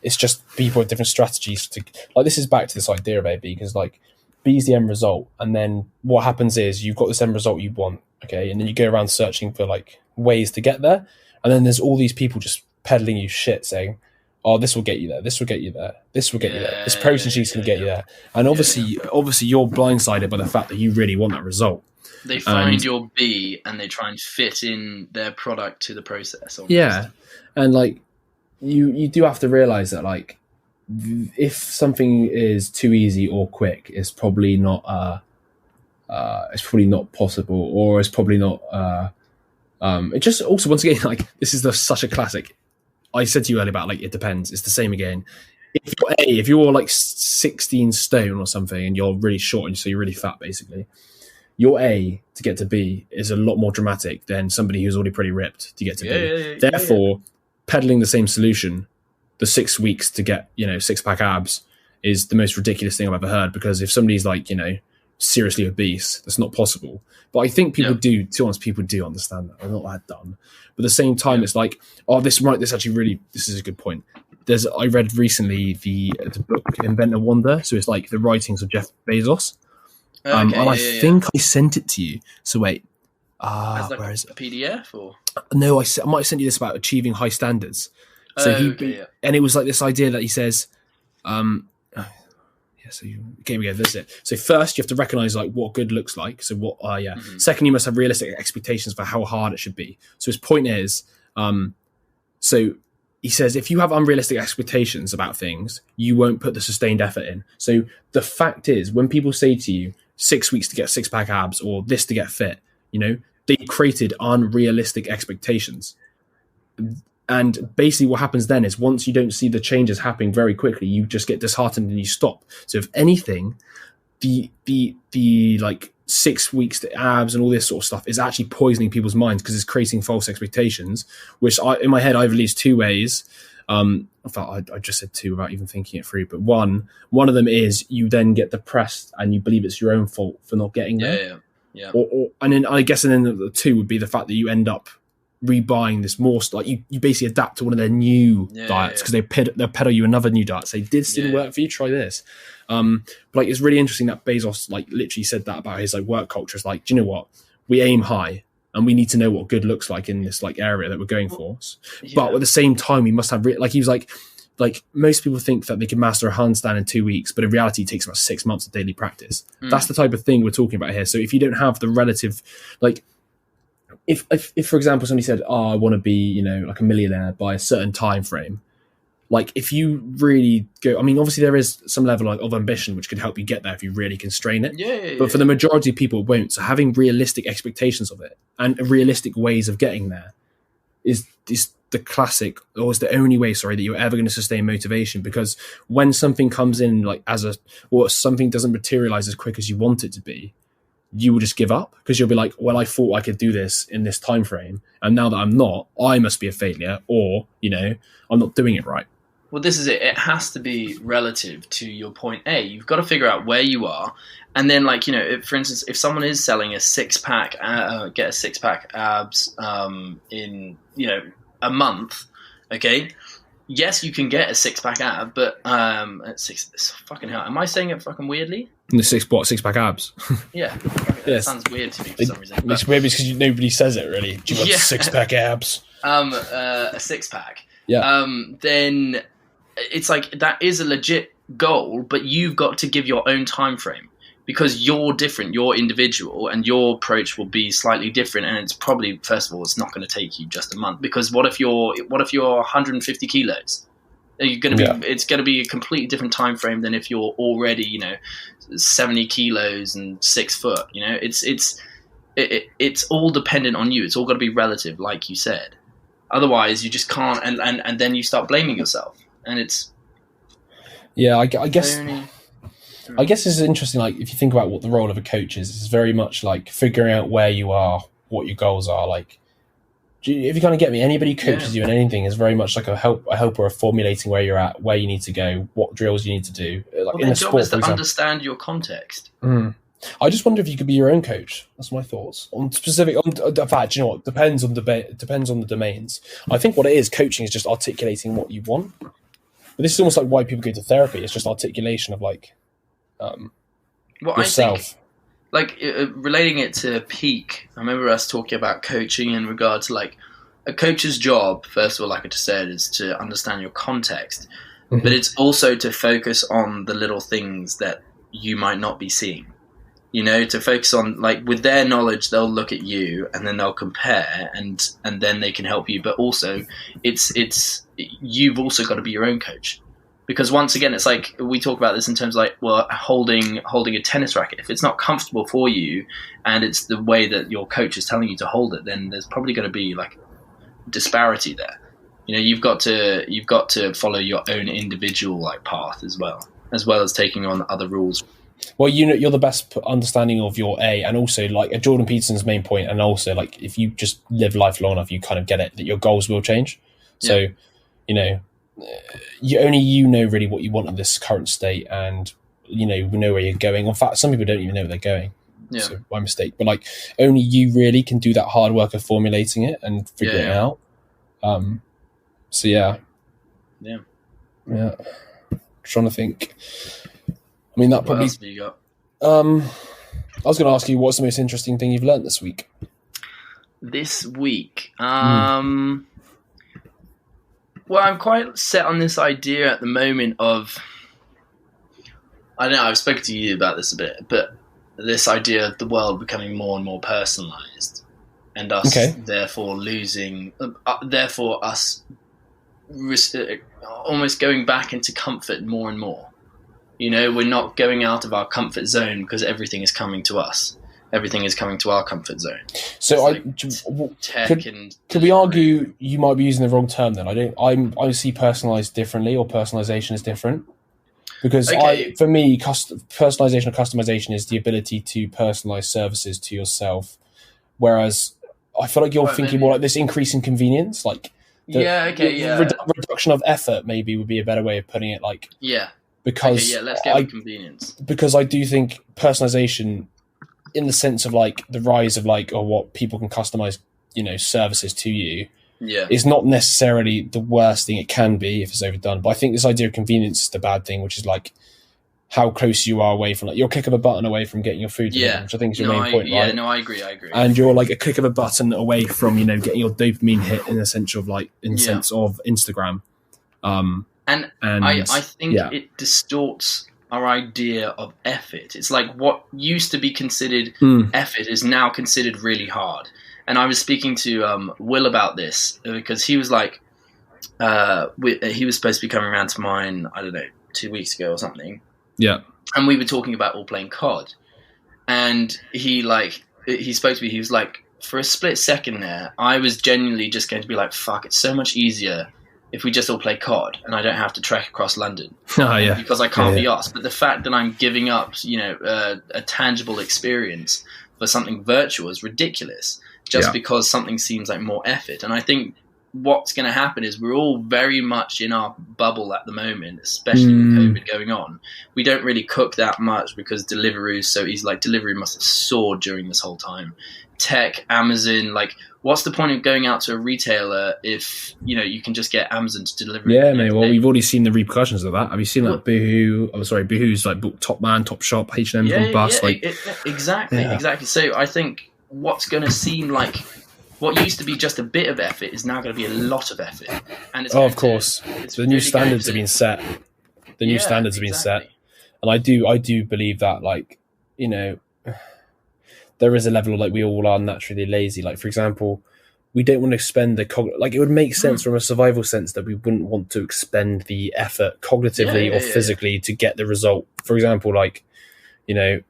Speaker 2: It's just people have different strategies to like. This is back to this idea of A B, because like B is the end result, and then what happens is you've got this end result you want, okay, and then you go around searching for like ways to get there, and then there's all these people just peddling you shit, saying, "Oh, this will get you there. This will get you there. This will get you there. This protein shake's going to get you there." And obviously, you're blindsided by the fact that you really want that result.
Speaker 1: They find your B and they try and fit in their product to the process. Almost.
Speaker 2: Yeah, and like you do have to realize that like if something is too easy or quick, it's probably not possible, or it's probably not. It just also, once again, like this is such a classic. I said to you earlier about like it depends. It's the same again. If you're like 16 stone or something and you're really short and so you're really fat, basically, your A to get to B is a lot more dramatic than somebody who's already pretty ripped to get to B. Therefore, peddling the same solution, the 6 weeks to get, 6-pack abs, is the most ridiculous thing I've ever heard, because if somebody's like, seriously obese, that's not possible. But I think people do, to be honest, people do understand that. They're not that dumb. But at the same time, it's like, this is a good point. I read recently the book Invent a Wonder. So it's like the writings of Jeff Bezos. And I think I sent it to you. So wait, where is it?
Speaker 1: A PDF or?
Speaker 2: No, I might have sent you this about achieving high standards. So and it was like this idea that he says, this is it. So first you have to recognize like what good looks like. So Second, you must have realistic expectations for how hard it should be. So his point is, so he says, if you have unrealistic expectations about things, you won't put the sustained effort in. So the fact is, when people say to you 6 weeks to get 6-pack abs or this to get fit, they created unrealistic expectations. And basically what happens then is once you don't see the changes happening very quickly, you just get disheartened and you stop. So if anything, the like 6 weeks to abs and all this sort of stuff is actually poisoning people's minds, because it's creating false expectations, which in my head, I have at least two ways. In fact, I just said two without even thinking it through. But one of them is you then get depressed and you believe it's your own fault for not getting there.
Speaker 1: Yeah.
Speaker 2: And then I guess, and then the two would be the fact that you end up rebuying this more like you basically adapt to one of their new diets because they'll peddle you another new diet. Say, this didn't work for you, try this. But like it's really interesting that Bezos like literally said that about his like work culture. It's like, do you know what? We aim high and we need to know what good looks like in this like area that we're going for. But at the same time, we must have like he was like most people think that they can master a handstand in 2 weeks, but in reality, it takes about 6 months of daily practice. That's the type of thing we're talking about here. So if you don't have the relative like. If for example somebody said, I want to be like a millionaire by a certain time frame, like if you really go, I mean obviously there is some level of ambition which could help you get there if you really constrain it, but for the majority of people it won't. So having realistic expectations of it and realistic ways of getting there is the classic, or is the only way that you're ever going to sustain motivation. Because when something comes in like or something doesn't materialize as quick as you want it to be, you will just give up, because you'll be like, well, I thought I could do this in this time frame, and now that I'm not, I must be a failure, or I'm not doing it right.
Speaker 1: Well, this is it. It has to be relative to your point A. You've got to figure out where you are, and then like for instance, if someone is selling a 6-pack, get a 6-pack abs in a month, okay. yes, you can get a 6-pack ab, but at fucking hell. Am I saying it fucking weirdly?
Speaker 2: The 6-pack abs.
Speaker 1: Yeah. That
Speaker 2: Yes.
Speaker 1: sounds weird to me for some reason.
Speaker 2: It's maybe it's because nobody says it really. Do you want 6-pack abs?
Speaker 1: A 6-pack.
Speaker 2: Yeah.
Speaker 1: Then it's like that is a legit goal, but you've got to give your own time frame because you're different, you're individual, and your approach will be slightly different. And it's probably, first of all, it's not going to take you just a month, because what if you're 150 kilos? You're going to be, it's going to be a completely different time frame than if you're already, 70 kilos and 6 foot. It's all dependent on you. It's all got to be relative, like you said. Otherwise, you just can't, and then you start blaming yourself, and it's.
Speaker 2: Yeah, I guess. I guess this is interesting. Like, if you think about what the role of a coach is, it's very much like figuring out where you are, what your goals are. Like, if you kind of get me, anybody who coaches you in anything is very much like a helper of formulating where you're at, where you need to go, what drills you need to do. Like
Speaker 1: in
Speaker 2: their
Speaker 1: job
Speaker 2: sport,
Speaker 1: is to understand your context.
Speaker 2: I just wonder if you could be your own coach. That's my thoughts on specific. In fact, you know what? Depends on the domains. I think what it is, coaching is just articulating what you want. But this is almost like why people go to therapy. It's just articulation of like yourself.
Speaker 1: I think, relating it to peak, I remember us talking about coaching in regard to like a coach's job. First of all, like I just said, is to understand your context, but it's also to focus on the little things that you might not be seeing. To focus on, like, with their knowledge, they'll look at you and then they'll compare and then they can help you. But also, it's you've also got to be your own coach. Because once again, it's like we talk about this in terms of like, well, holding a tennis racket. If it's not comfortable for you, and it's the way that your coach is telling you to hold it, then there's probably going to be like disparity there. You've got to follow your own individual like path as well as taking on other rules.
Speaker 2: Well, you're the best understanding of your and also like Jordan Peterson's main point, and also like if you just live life long enough, you kind of get it that your goals will change. So, you know really what you want in this current state, and know where you're going. In fact, some people don't even know where they're going. Yeah. So by mistake, but like only you really can do that hard work of formulating it and figuring it out. So yeah. Trying to think. I mean, that probably.
Speaker 1: What else have you got?
Speaker 2: I was going to ask you, what's the most interesting thing you've learned this week?
Speaker 1: This week, well, I'm quite set on this idea at the moment of. I don't know. I've spoken to you about this a bit, but this idea of the world becoming more and more personalized, and us therefore losing, therefore us almost going back into comfort more and more. We're not going out of our comfort zone because everything is coming to us. Everything is coming to our comfort zone. So
Speaker 2: could we argue you might be using the wrong term then? I see personalized differently, or personalization is different. Because for me, personalization or customization is the ability to personalize services to yourself. Whereas I feel like you're thinking more like this increase in convenience, like reduction of effort maybe would be a better way of putting it. Like because
Speaker 1: let's go with convenience.
Speaker 2: Because I do think personalization, in the sense of like the rise of like or what people can customize, services to you, is not necessarily the worst thing it can be if it's overdone. But I think this idea of convenience is the bad thing, which is like how close you are away from like you're a click of a button away from getting your food delivered, which I think is your main point, right?
Speaker 1: Yeah, no, I agree.
Speaker 2: And you're like a click of a button away from getting your dopamine hit in the sense of like sense of Instagram.
Speaker 1: And I think it distorts our idea of effort. It's like what used to be considered effort is now considered really hard. And I was speaking to Will about this because he was like, he was supposed to be coming around to mine, I don't know, 2 weeks ago or something.
Speaker 2: Yeah.
Speaker 1: And we were talking about all playing COD. And he spoke to me, he was like, for a split second there, I was genuinely just going to be like, fuck, it's so much easier if we just all play COD and I don't have to trek across London because I can't be asked. But the fact that I'm giving up, a tangible experience for something virtual is ridiculous just because something seems like more effort. And I think what's going to happen is we're all very much in our bubble at the moment, especially with COVID going on. We don't really cook that much because delivery is so easy. Like, delivery must have soared during this whole time. Tech, Amazon, like, what's the point of going out to a retailer if, you know, you can just get Amazon to deliver?
Speaker 2: Yeah, mate. Well, we've already seen the repercussions of that. Have you seen like Boohoo? I'm sorry, Boohoo's like Top Man, Top Shop, H&M's on bus.
Speaker 1: Exactly. So I think what's going to seem like what used to be just a bit of effort is now going to be a lot of effort. And it's
Speaker 2: of course, the new standards have been set. The new standards have been set, and I do believe that, like, you know, there is a level of, like, we all are naturally lazy. Like, for example, we don't want to expend like, it would make sense from a survival sense that we wouldn't want to expend the effort cognitively or physically to get the result. For example, like, you know,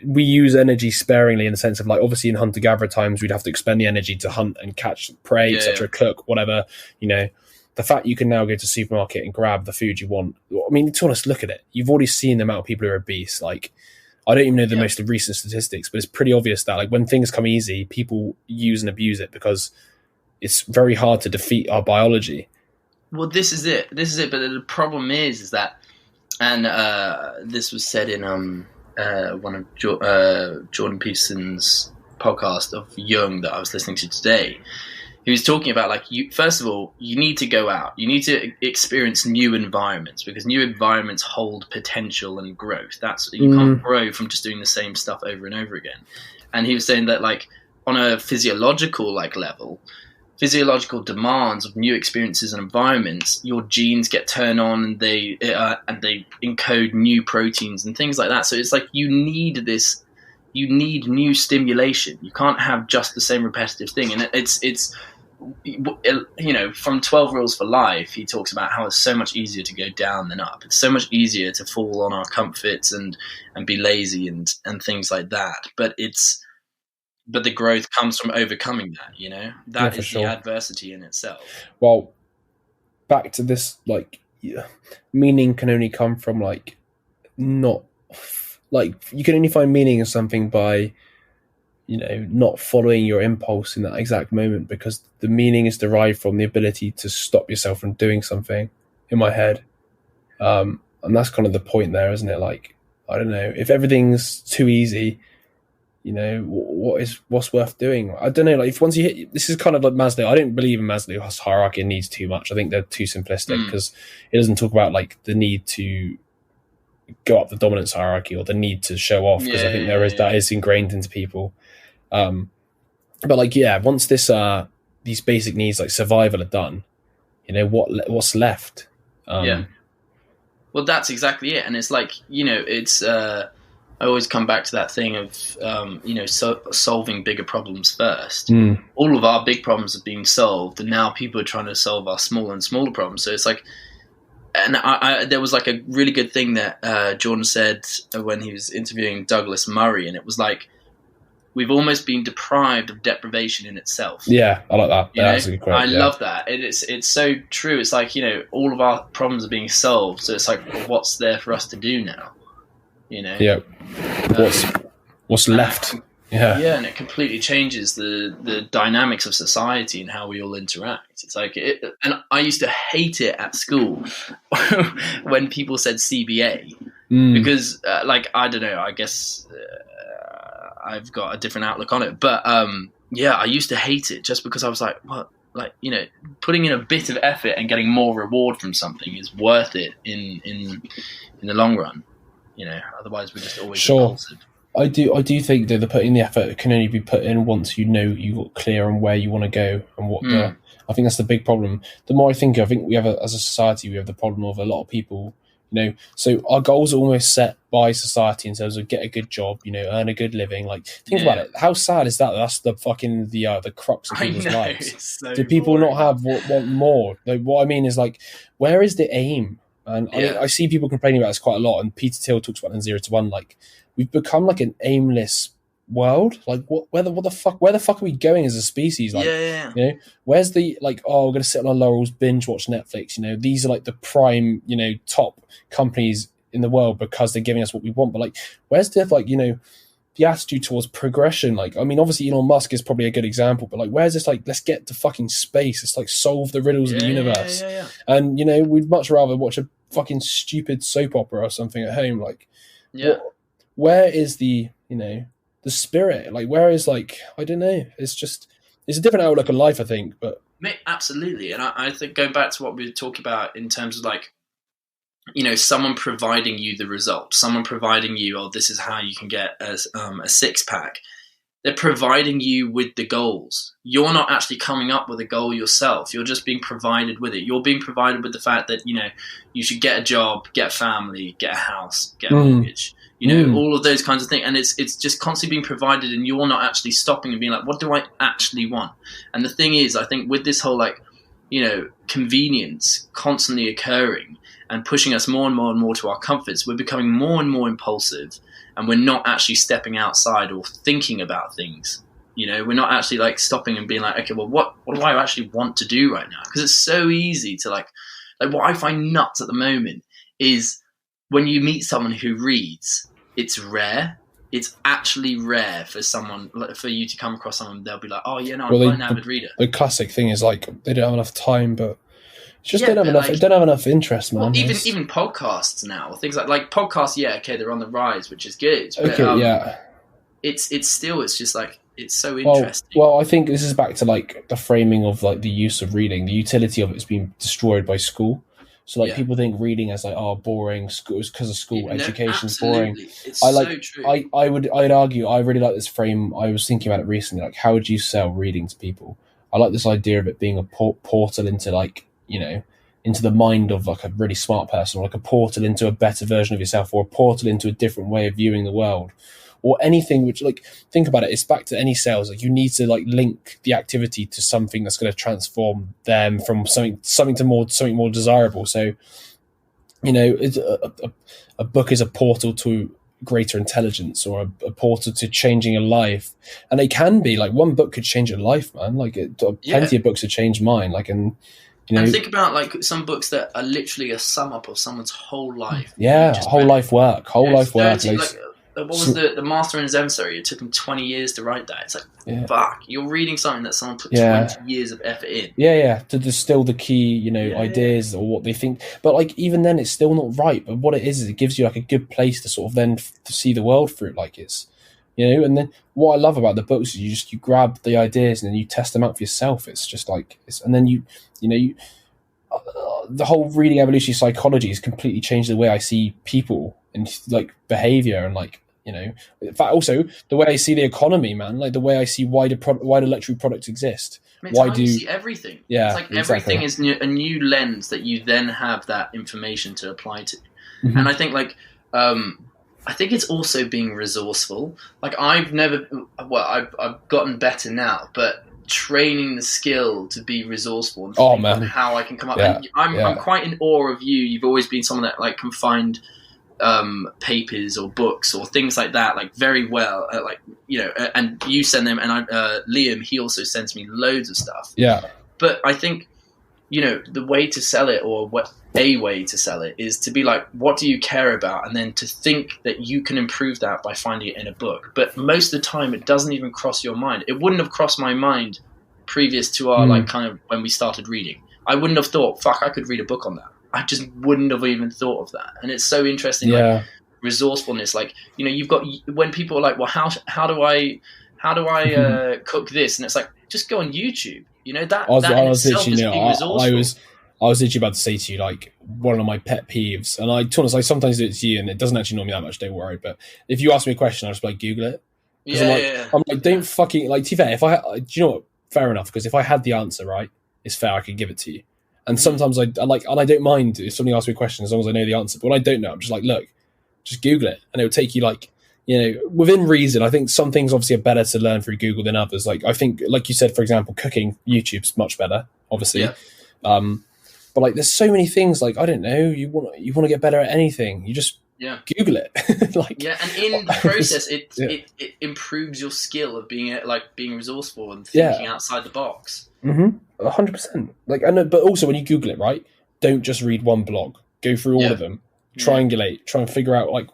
Speaker 2: we use energy sparingly in the sense of, like, obviously in hunter-gatherer times, we'd have to expend the energy to hunt and catch prey, etc., cook, whatever, you know. The fact you can now go to the supermarket and grab the food you want. I mean, to be honest, look at it. You've already seen the amount of people who are obese. Like, I don't even know the most recent statistics, but it's pretty obvious that, like, when things come easy, people use and abuse it because it's very hard to defeat our biology.
Speaker 1: Well, this is it. But the problem is that, and this was said in one of Jordan Peterson's podcast of Jung that I was listening to today. He was talking about, like, first of all, you need to go out. You need to experience new environments because new environments hold potential and growth. You can't grow from just doing the same stuff over and over again. And he was saying that, like, on a physiological, like, level, physiological demands of new experiences and environments, your genes get turned on and they encode new proteins and things like that. So it's like you need new stimulation. You can't have just the same repetitive thing. And it's you know, from 12 Rules for Life, he talks about how it's so much easier to go down than up. It's so much easier to fall on our comforts and be lazy and things like that. But the growth comes from overcoming that, you know? That is the adversity in itself.
Speaker 2: Well, back to this, like, meaning can only come from, like, not, like, you can only find meaning in something by, you know, not following your impulse in that exact moment, because the meaning is derived from the ability to stop yourself from doing something, in my head. And that's kind of the point there, isn't it? Like, I don't know, if everything's too easy, you know, what's worth doing? I don't know. Like, if once you hit, this is kind of like Maslow. I don't believe in Maslow's hierarchy and needs too much. I think they're too simplistic because it doesn't talk about, like, the need to go up the dominance hierarchy or the need to show off, because I think that is ingrained into people. But, like, once these basic needs like survival are done, you know, what's left?
Speaker 1: Well, that's exactly it. And it's like, you know, it's I always come back to that thing of, you know, solving bigger problems first. All of our big problems have been solved, and now people are trying to solve our smaller and smaller problems. So it's like, and there was, like, a really good thing that Jordan said when he was interviewing Douglas Murray, and it was like, we've almost been deprived of deprivation in itself.
Speaker 2: Yeah, I like that. That's a good quote.
Speaker 1: I love that. It's so true. It's like, you know, all of our problems are being solved, so it's like, what's there for us to do now? You know?
Speaker 2: Yeah. What's left?
Speaker 1: Yeah, and it completely changes the dynamics of society and how we all interact. It's like, and I used to hate it at school when people said CBA because, like, I don't know, I guess I've got a different outlook on it, but I used to hate it just because I was like, what? Like, you know, putting in a bit of effort and getting more reward from something is worth it in the long run. You know, otherwise we're just always impulsive.
Speaker 2: I do think that the putting the effort can only be put in once you know you've got clear on where you want to go and what I think that's the big problem. The more I think we have as a society, we have the problem of a lot of people, you know, so our goals are almost set by society in terms of get a good job, you know, earn a good living. Like, think about it. How sad is that? That's the fucking the crux of people's lives. So do people not have want more? Like, what I mean is, like, where is the aim? And I see people complaining about this quite a lot. And Peter Thiel talks about in 0 to 1. Like, we've become like an aimless world. Like, where the fuck are we going as a species? Like, you know, where's the, like, oh, we're going to sit on our laurels, binge watch Netflix. You know, these are like the prime, you know, top companies in the world because they're giving us what we want. But, like, where's the, like, you know, the attitude towards progression. Like, I mean, obviously Elon Musk is probably a good example, but like, where's this like, let's get to fucking space. Let's like solve the riddles of the universe. And you know, we'd much rather watch a fucking stupid soap opera or something at home. Like, where is the, you know, the spirit? Like, where is like, I don't know. It's a different outlook on life, I think. But
Speaker 1: absolutely, and I think going back to what we were talking about in terms of like, you know, someone providing you the result, someone providing you, oh, this is how you can get a six-pack. They're providing you with the goals. You're not actually coming up with a goal yourself. You're just being provided with it. You're being provided with the fact that, you know, you should get a job, get a family, get a house, get a mortgage, you know, all of those kinds of things. And it's just constantly being provided, and you're not actually stopping and being like, what do I actually want? And the thing is, I think with this whole, like, you know, convenience constantly occurring, and pushing us more and more and more to our comforts, we're becoming more and more impulsive, and we're not actually stepping outside or thinking about things. You know, we're not actually like stopping and being like, okay, well, what do I actually want to do right now? Because it's so easy to like what I find nuts at the moment is when you meet someone who reads, it's rare. It's actually rare for you to come across someone. They'll be like, oh yeah, no, I'm quite an avid reader.
Speaker 2: The classic thing is like, they don't have enough time, but just don't have enough interest, man.
Speaker 1: Well, even podcasts now, things like podcasts. Yeah, okay, they're on the rise, which is good. But, it's just like, it's so interesting.
Speaker 2: Well, I think this is back to like the framing of like the use of reading. The utility of it's been destroyed by school. So like people think reading as like, oh, boring, school because of school, education's boring.
Speaker 1: It's so true.
Speaker 2: I'd argue I really like this frame. I was thinking about it recently. Like, how would you sell reading to people? I like this idea of it being a portal into like, you know, into the mind of like a really smart person, or like a portal into a better version of yourself, or a portal into a different way of viewing the world, or anything which, like, think about it, it's back to any sales. Like, you need to like link the activity to something that's going to transform them from something more desirable. So, you know, it's a book is a portal to greater intelligence, or a portal to changing a life. And it can be like, one book could change your life, man. Like, plenty of books have changed mine. Like, and you know,
Speaker 1: and think about like some books that are literally a sum up of someone's whole life.
Speaker 2: Yeah, whole life work. Like,
Speaker 1: what was the Master and Zen story? It took him 20 years to write that. It's like, fuck, you're reading something that someone put 20 years of effort in.
Speaker 2: Yeah, to distill the key, you know, ideas or what they think. But like, even then, it's still not right. But what it is it gives you like a good place to sort of then to see the world through. Like, it's, you know, and then what I love about the books is you grab the ideas and then you test them out for yourself. It's just like, and then you the whole reading evolutionary psychology has completely changed the way I see people and like behavior, and like, you know, in fact, also the way I see the economy, man. Like the way I see why do luxury products exist.
Speaker 1: Why do you see everything?
Speaker 2: Yeah,
Speaker 1: it's like everything is a new lens that you then have that information to apply to.
Speaker 2: Mm-hmm.
Speaker 1: And I think like I think it's also being resourceful. Like I've gotten better now, but training the skill to be resourceful and think on how I can come up. And I'm quite in awe of you. You've always been someone that like can find papers or books or things like that like very well. Like, you know, and you send them, and Liam, he also sends me loads of stuff.
Speaker 2: Yeah.
Speaker 1: But I think, you know, the way to sell it, or a way to sell it, is to be like, what do you care about? And then to think that you can improve that by finding it in a book. But most of the time, it doesn't even cross your mind. It wouldn't have crossed my mind previous to our, like, kind of when we started reading. I wouldn't have thought, fuck, I could read a book on that. I just wouldn't have even thought of that. And it's so interesting, like, resourcefulness. Like, you know, you've got, when people are like, well, how do I cook this? And it's like, just go on YouTube. You know, that in itself is being resourceful.
Speaker 2: I was literally about to say to you, like, one of my pet peeves, and I sometimes do it to you, and it doesn't actually annoy me that much, don't worry, but if you ask me a question, I'll just be like, Google it. I'm like, don't fucking, like, to be fair, do you know what, fair enough, because if I had the answer, right, it's fair, I could give it to you. And sometimes I like, and I don't mind if somebody asks me a question as long as I know the answer, but when I don't know, I'm just like, look, just Google it, and it'll take you, like, you know, within reason. I think some things obviously are better to learn through Google than others. Like, I think, like you said, for example, cooking, YouTube's much better, obviously. Yeah. But like, there's so many things. Like, I don't know, you want to get better at anything, you just Google it. Like,
Speaker 1: and in the process, it improves your skill of being resourceful and thinking outside the box.
Speaker 2: 100%. Like, I know, but also when you Google it, right, don't just read one blog. Go through all of them, triangulate, try and figure out, like,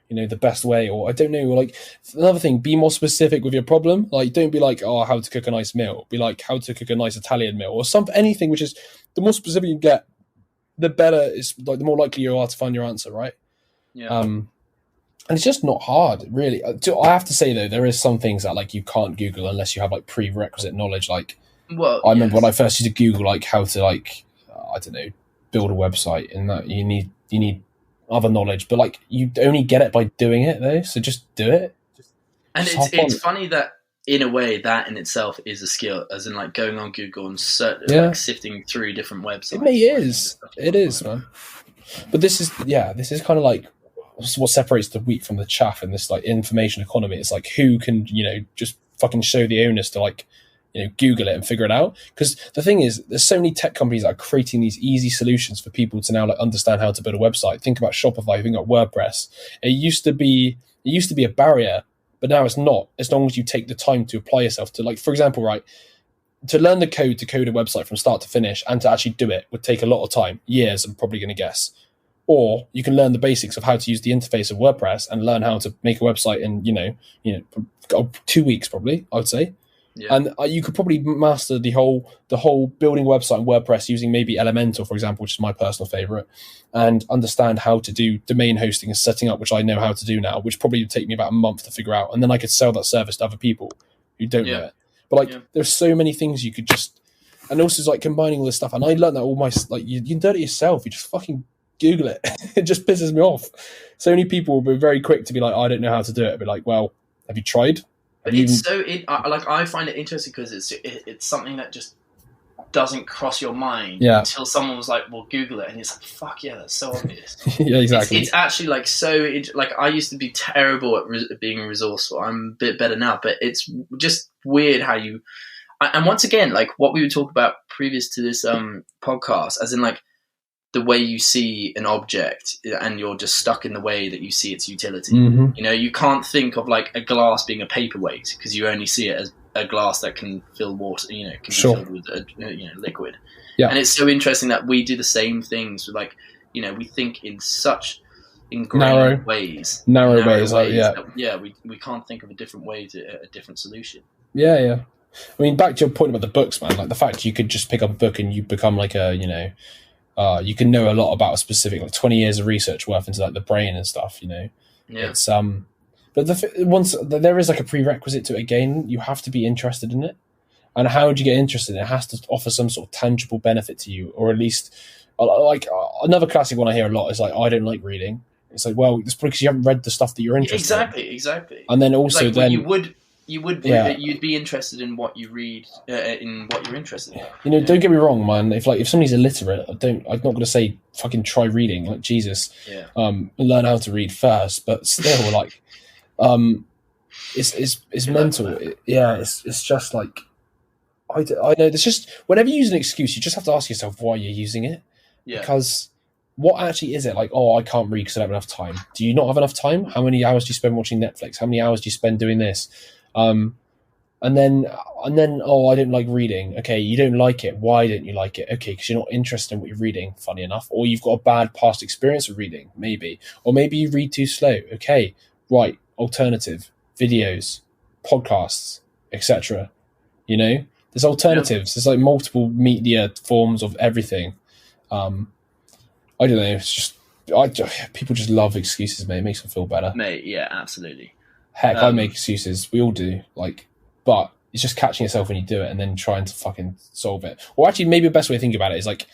Speaker 2: the best way, or I don't know, like another thing, be more specific with your problem. Like, don't be like, oh, how to cook a nice meal. Be like, how to cook a nice Italian meal, or anything which is, the more specific you get, the better is, like, the more likely you are to find your answer, right?
Speaker 1: Yeah.
Speaker 2: And it's just not hard, really. I have to say though, there is some things that like you can't Google unless you have like prerequisite knowledge. Like, I remember when I first used to Google like how to like I don't know, build a website, and that you need other knowledge, but like you only get it by doing it though. So just do it.
Speaker 1: And it's funny that in a way that in itself is a skill, as in like going on Google and like sifting through different websites.
Speaker 2: It is, man. But this is kind of like what separates the wheat from the chaff in this like information economy. It's like, who can, just fucking show the onus to like, Google it and figure it out. Because the thing is, there's so many tech companies that are creating these easy solutions for people to now like understand how to build a website. Think about Shopify, think about WordPress. It used to be a barrier, but now it's not, as long as you take the time to apply yourself to, like, for example, right, to learn the code to code a website from start to finish and to actually do it would take a lot of time, years, I'm probably going to guess. Or you can learn the basics of how to use the interface of WordPress and learn how to make a website in 2 weeks, probably, I would say. Yeah. And you could probably master the whole building a website in WordPress using maybe Elementor, for example, which is my personal favorite, and understand how to do domain hosting and setting up, which I know how to do now, which probably would take me about a month to figure out. And then I could sell that service to other people who don't know it. But like, there's so many things you could just, and also it's like combining all this stuff. And I learned that you can do it yourself. You just fucking Google it. It just pisses me off. So many people will be very quick to be like, I don't know how to do it. I'd be like, well, have you tried?
Speaker 1: But I find it interesting because it's something that just doesn't cross your mind until someone was like, well, Google it. And it's like, fuck yeah, that's so obvious.
Speaker 2: Yeah, exactly.
Speaker 1: It's actually like like I used to be terrible at being resourceful. I'm a bit better now, but it's just weird how you, and once again, like what we would talk about previous to this podcast, as in like, the way you see an object and you're just stuck in the way that you see its utility. Mm-hmm. You can't think of like a glass being a paperweight because you only see it as a glass that can fill water, can be filled with liquid. Yeah. And it's so interesting that we do the same things with like, we think in such ingrained ways.
Speaker 2: Narrow ways.
Speaker 1: We can't think of a different way to a different solution.
Speaker 2: Yeah, yeah. I mean, back to your point about the books, man, like the fact you could just pick up a book and you become like you can know a lot about a specific, like 20 years of research worth into like the brain and stuff, Yeah. It's but once there is like a prerequisite to it again, you have to be interested in it. And how would you get interested in it? It has to offer some sort of tangible benefit to you, or at least like another classic one I hear a lot is like, I don't like reading. It's like, well, it's probably because you haven't read the stuff that you're interested in. Exactly. And then also
Speaker 1: like, then you'd be interested in what you read, in what you're interested in.
Speaker 2: Don't get me wrong, man. If somebody's illiterate, I'm not going to say fucking try reading, like Jesus. Yeah. Learn how to read first, but still, like, it's mental. It's just like, I know. There's just, whenever you use an excuse, you just have to ask yourself why you're using it. Yeah. Because what actually is it? Like, oh, I can't read because I don't have enough time. Do you not have enough time? How many hours do you spend watching Netflix? How many hours do you spend doing this? And then, oh, I don't like reading. Okay, you don't like it. Why don't you like it? Okay, because you're not interested in what you're reading, funny enough. Or you've got a bad past experience of reading, maybe. Or maybe you read too slow. Okay, right, alternative, videos, podcasts, etc. There's alternatives. There's like multiple media forms of everything. I don't know, it's just, people just love excuses, mate. It makes them feel better.
Speaker 1: Mate, yeah, absolutely.
Speaker 2: Heck, I make excuses. We all do. Like, but it's just catching yourself when you do it and then trying to fucking solve it. Or actually, maybe the best way to think about it is like,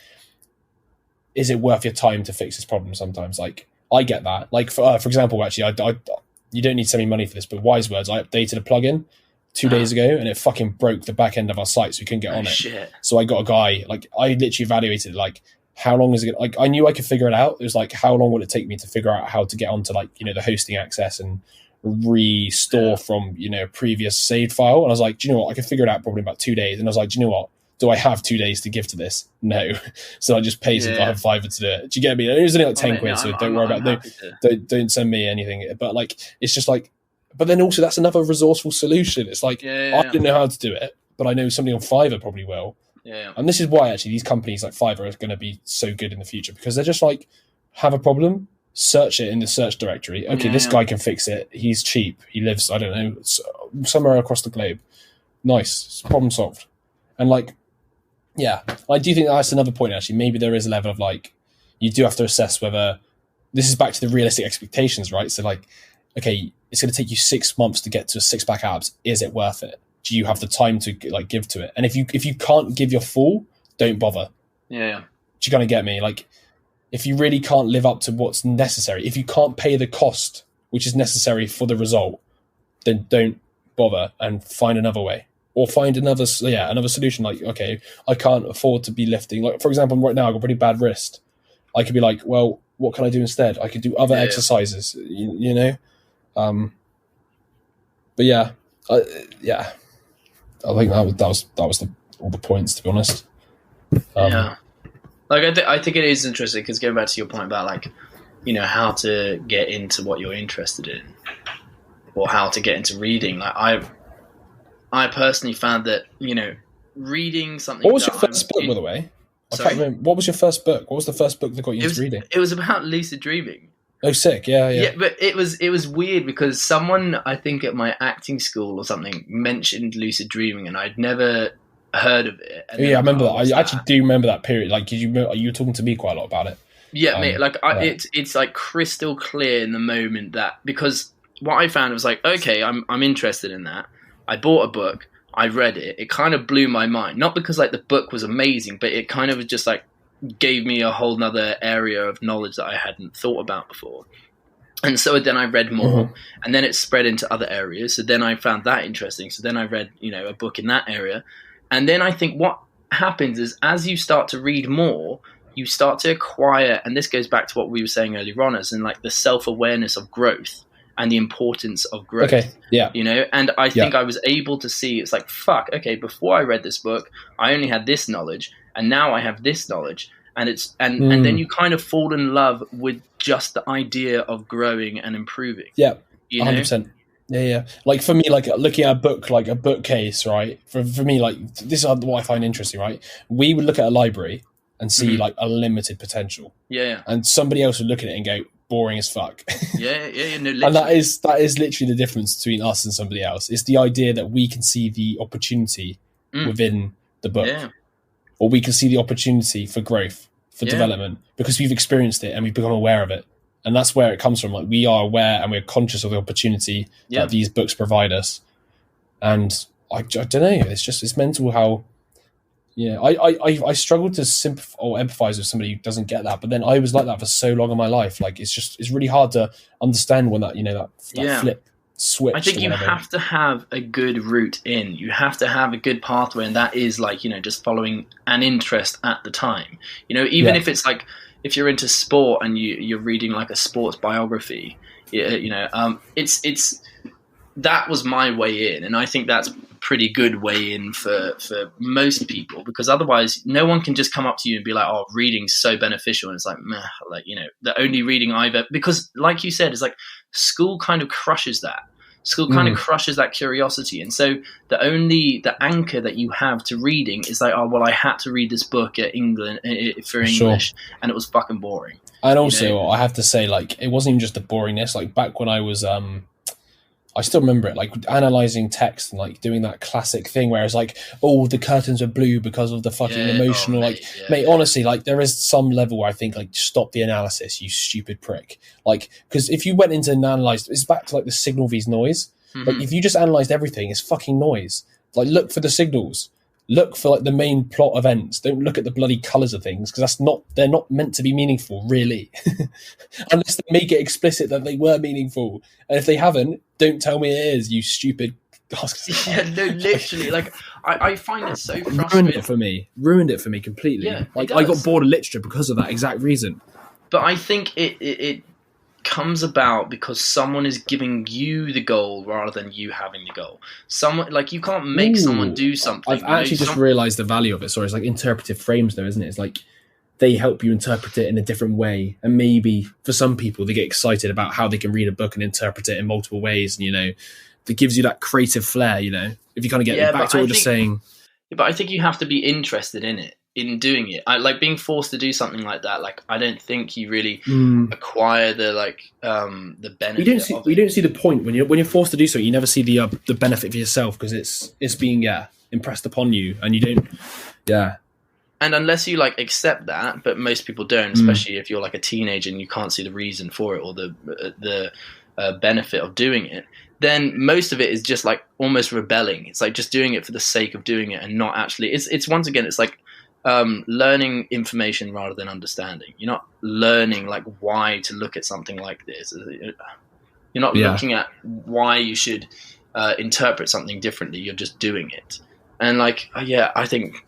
Speaker 2: is it worth your time to fix this problem sometimes? Like, I get that. Like, for example, actually, I you don't need to send me money for this, but wise words, I updated a plugin 2 days ago and it fucking broke the back end of our site so we couldn't get on it. Shit. So I got a guy, like, I literally evaluated like, how long is it? Like, I knew I could figure it out. It was like, how long would it take me to figure out how to get onto like, the hosting access and restore from, a previous saved file. And I was like, do you know what? I could figure it out probably in about 2 days. And I was like, do you know what? Do I have 2 days to give to this? No. So I just paid some $5 to do it. Do you get me? It was only like 10 quid, so don't worry about it. Don't send me anything. But like, it's just like, but then also that's another resourceful solution. It's like, I didn't know how to do it, but I know somebody on Fiverr probably will. Yeah. And this is why actually these companies like Fiverr are going to be so good in the future, because they're just like, have a problem, search it in the search directory. Okay, this guy can fix it. He's cheap. He lives, I don't know, somewhere across the globe. Nice. Problem solved. And like, yeah, I do think that's another point, actually. Maybe there is a level of like, you do have to assess whether this is back to the realistic expectations, right? So like, okay, it's going to take you 6 months to get to 6-pack abs. Is it worth it? Do you have the time to like give to it? And if you can't give your full, don't bother.
Speaker 1: Yeah.
Speaker 2: Do you kind of get me? Like, if you really can't live up to what's necessary, if you can't pay the cost which is necessary for the result, then don't bother and find another way. Or find another solution. Like, okay, I can't afford to be lifting. Like, for example, right now I've got a pretty bad wrist. I could be like, well, what can I do instead? I could do other exercises, you know? But yeah, I think that was all the points, to be honest.
Speaker 1: Like, I think it is interesting because going back to your point about like, you know, how to get into what you're interested in or how to get into reading. Like I personally found that, you know, reading something.
Speaker 2: What was your first book, by the way? I can't remember. What was your first book? What was the first book that got you into reading?
Speaker 1: It was about lucid dreaming.
Speaker 2: Oh, sick! Yeah.
Speaker 1: Yeah, but it was weird because someone, I think at my acting school or something, mentioned lucid dreaming, and I'd never heard of it.
Speaker 2: Yeah, I remember that. I actually do remember that period. Like, you were talking to me quite a lot about it.
Speaker 1: Yeah, mate. Like, it's like crystal clear in the moment that, because what I found was like, okay, I'm interested in that. I bought a book. I read it. It kind of blew my mind. Not because like the book was amazing, but it kind of just like gave me a whole nother area of knowledge that I hadn't thought about before. And so then I read more, and then it spread into other areas. So then I found that interesting. So then I read, you know, a book in that area. And then I think what happens is as you start to read more, you start to acquire, and this goes back to what we were saying earlier on, as in like the self-awareness of growth and the importance of growth. Okay,
Speaker 2: yeah.
Speaker 1: You know, and I think I was able to see, it's like, fuck, okay, before I read this book, I only had this knowledge, and now I have this knowledge. And it's and then you kind of fall in love with just the idea of growing and improving.
Speaker 2: Yeah,
Speaker 1: you know?
Speaker 2: 100%. Yeah. Like for me, like looking at a book, like a bookcase, right? For me, like this is what I find interesting, right? We would look at a library and see like a limited potential.
Speaker 1: Yeah.
Speaker 2: And somebody else would look at it and go, boring as fuck.
Speaker 1: Yeah. No,
Speaker 2: and that is literally the difference between us and somebody else. It's the idea that we can see the opportunity within the book.
Speaker 1: Yeah.
Speaker 2: Or we can see the opportunity for growth, for development, because we've experienced it and we've become aware of it. And that's where it comes from. Like, we are aware and we're conscious of the opportunity that these books provide us. And I don't know, it's mental how, I struggle to sympathize or empathize with somebody who doesn't get that. But then I was like that for so long in my life. Like, it's really hard to understand when that flip switch.
Speaker 1: I think you have to have a good route in. You have to have a good pathway, and that is like, you know, just following an interest at the time. You know, even if it's like, if you're into sport and you're reading like a sports biography, you know, it's that was my way in, and I think that's a pretty good way in for most people, because otherwise no one can just come up to you and be like, oh, reading's so beneficial, and it's like, meh, like, you know, the only reading I've ever, because like you said, it's like school kind of crushes that. School kind of crushes that curiosity. And so the anchor that you have to reading is like, oh, well, I had to read this book at England for English, and it was fucking boring.
Speaker 2: And also, I have to say, like, it wasn't even just the boringness. Like, back when I was, I still remember it, like analyzing text and like doing that classic thing where it's like, oh, the curtains are blue because of the fucking emotional, mate, honestly, like there is some level where I think, like, stop the analysis, you stupid prick. Like, because if you went into and analysed, it's back to like the signal vs noise. Like, if you just analysed everything, it's fucking noise. Like, look for the signals. Look for like the main plot events. Don't look at the bloody colours of things, because they're not meant to be meaningful, really. Unless they make it explicit that they were meaningful. And if they haven't, don't tell me it is, you stupid bastard.
Speaker 1: Yeah, no, literally. Like, I find it so frustrating.
Speaker 2: Ruined it for me completely.
Speaker 1: Yeah,
Speaker 2: like, I got bored of literature because of that exact reason.
Speaker 1: But I think it comes about because someone is giving you the goal rather than you having the goal. Someone, like, you can't make someone do something.
Speaker 2: I've actually just realised the value of it. Sorry, it's like interpretive frames though, isn't it? It's like they help you interpret it in a different way. And maybe for some people, they get excited about how they can read a book and interpret it in multiple ways. And, you know, that gives you that creative flair, you know, if you kind of get back to what we're just saying.
Speaker 1: But I think you have to be interested in it. in doing it. I like being forced to do something like that. Like, I don't think you really acquire the the benefit.
Speaker 2: You don't see the point when you're forced to do so. You never see the benefit for yourself because it's being impressed upon you, and you don't. Yeah.
Speaker 1: And unless you like accept that, but most people don't, especially if you're like a teenager and you can't see the reason for it or the benefit of doing it, then most of it is just like almost rebelling. It's like just doing it for the sake of doing it and not actually. It's once again, it's like learning information rather than understanding. You're not learning like why to look at something like this. You're not looking at why you should interpret something differently. You're just doing it. And like, I think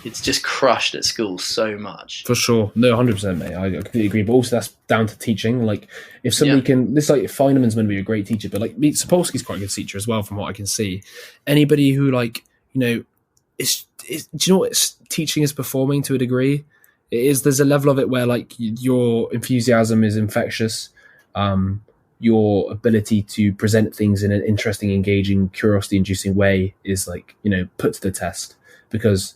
Speaker 1: it's just crushed at school so much.
Speaker 2: For sure. No, 100%, mate. I completely agree. But also that's down to teaching. Like, if somebody can... This, like, Feynman's going to be a great teacher, but, like, Sapolsky's quite a good teacher as well, from what I can see. Anybody who, like, you know... do you know what teaching is performing to a degree? There's a level of it where, like, your enthusiasm is infectious. Your ability to present things in an interesting, engaging, curiosity-inducing way is, like, you know, put to the test. Because...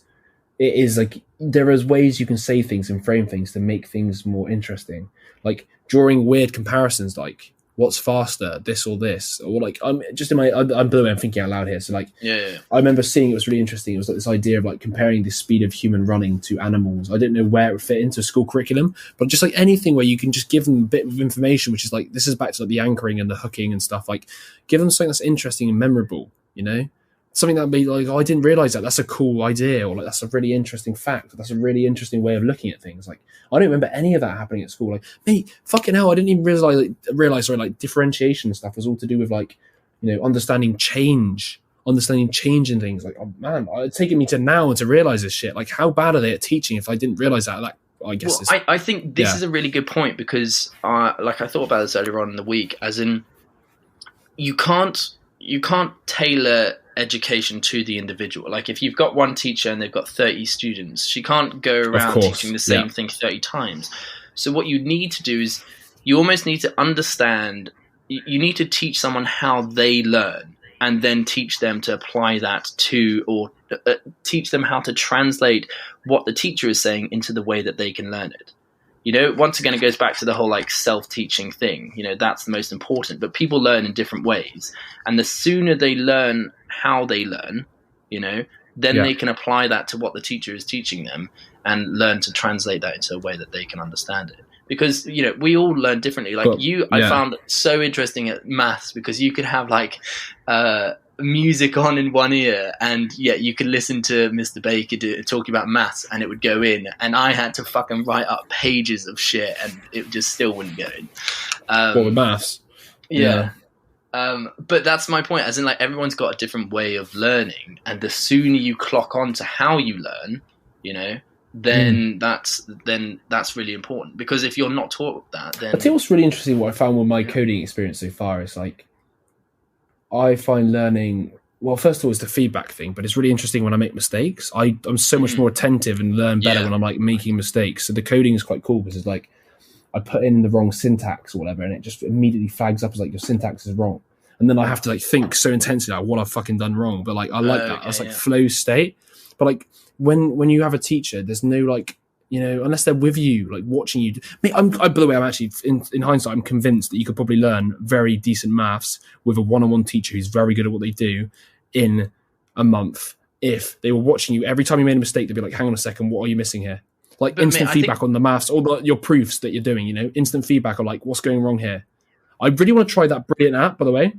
Speaker 2: it is like there is ways you can say things and frame things to make things more interesting, like drawing weird comparisons, like what's faster, this or this, or like I'm thinking out loud here. So like, I remember seeing it was really interesting. It was like this idea of like comparing the speed of human running to animals. I didn't know where it would fit into school curriculum, but just like anything where you can just give them a bit of information, which is like this is back to like the anchoring and the hooking and stuff. Like give them something that's interesting and memorable, you know. Something that would be like, oh, I didn't realize that. That's a cool idea, or like that's a really interesting fact. That's a really interesting way of looking at things. Like I don't remember any of that happening at school. Like, mate, fucking hell, I didn't even realize like differentiation and stuff was all to do with like, you know, understanding change in things. Like, oh man, it's taken me to now and to realize this shit. Like, how bad are they at teaching if I didn't realize that? Like, I guess.
Speaker 1: Well, I think this is a really good point because, like, I thought about this earlier on in the week, as in, you can't tailor education to the individual. Like if you've got one teacher and they've got 30 students, she can't go around teaching the same thing 30 times. So what you need to do is you almost need to understand, you need to teach someone how they learn and then teach them to apply that to, or teach them how to translate what the teacher is saying into the way that they can learn it. You know, once again, it goes back to the whole like self-teaching thing. You know, that's the most important. But people learn in different ways. And the sooner they learn how they learn, you know, then they can apply that to what the teacher is teaching them and learn to translate that into a way that they can understand it. Because, you know, we all learn differently. Like I found it so interesting at maths because you could have like music on in one ear and you could listen to Mr. Baker talking about maths and it would go in, and I had to fucking write up pages of shit and it just still wouldn't go in.
Speaker 2: What with maths?
Speaker 1: But that's my point, as in like everyone's got a different way of learning, and the sooner you clock on to how you learn, you know, then that's really important, because if you're not taught that, then I
Speaker 2: think what's really interesting, what I found with my coding experience so far is like I find learning, well, first of all, it's the feedback thing, but it's really interesting when I make mistakes. I'm so much more attentive and learn better when I'm like making mistakes. So the coding is quite cool because it's like I put in the wrong syntax or whatever, and it just immediately flags up as like your syntax is wrong. And then I have to like think so intensely like what I've fucking done wrong. But like I like that. It's like flow state. But like when you have a teacher, there's no like, you know, unless they're with you, like watching you. Mate, by the way, I'm actually, in hindsight, I'm convinced that you could probably learn very decent maths with a one-on-one teacher who's very good at what they do in a month. If they were watching you, every time you made a mistake, they'd be like, hang on a second, what are you missing here? Like instant feedback on the maths, or your proofs that you're doing, you know, instant feedback on like, what's going wrong here? I really want to try that Brilliant app, by the way.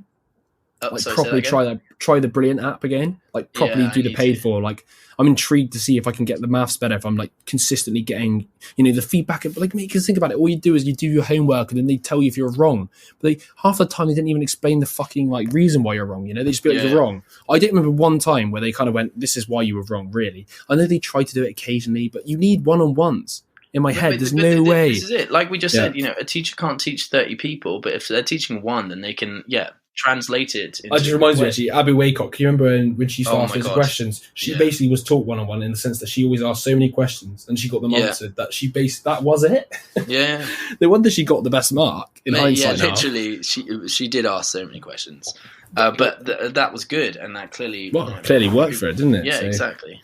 Speaker 2: Properly try the Brilliant app again, like properly do the paid for. Like I'm intrigued to see if I can get the maths better, if I'm like consistently getting, you know, the feedback. Like, because think about it, all you do is you do your homework and then they tell you if you're wrong, but half the time they didn't even explain the fucking like reason why you're wrong, you know. They just be like, you're wrong. I didn't remember one time where they kind of went, this is why you were wrong, really. I know they try to do it occasionally, but you need one-on-ones. In my head, there's no way.
Speaker 1: This is it. Like we just said, you know, a teacher can't teach 30 people, but if they're teaching one, then they can, translate it.
Speaker 2: It just reminds me, actually, Abby Waycock. You remember when she used to ask those questions? She basically was taught one-on-one in the sense that she always asked so many questions and she got them answered. That that was it.
Speaker 1: Yeah.
Speaker 2: No wonder she got the best mark in hindsight.
Speaker 1: Yeah, literally, she did ask so many questions, but that was good, and that clearly
Speaker 2: clearly worked for it, didn't it?
Speaker 1: Yeah, exactly.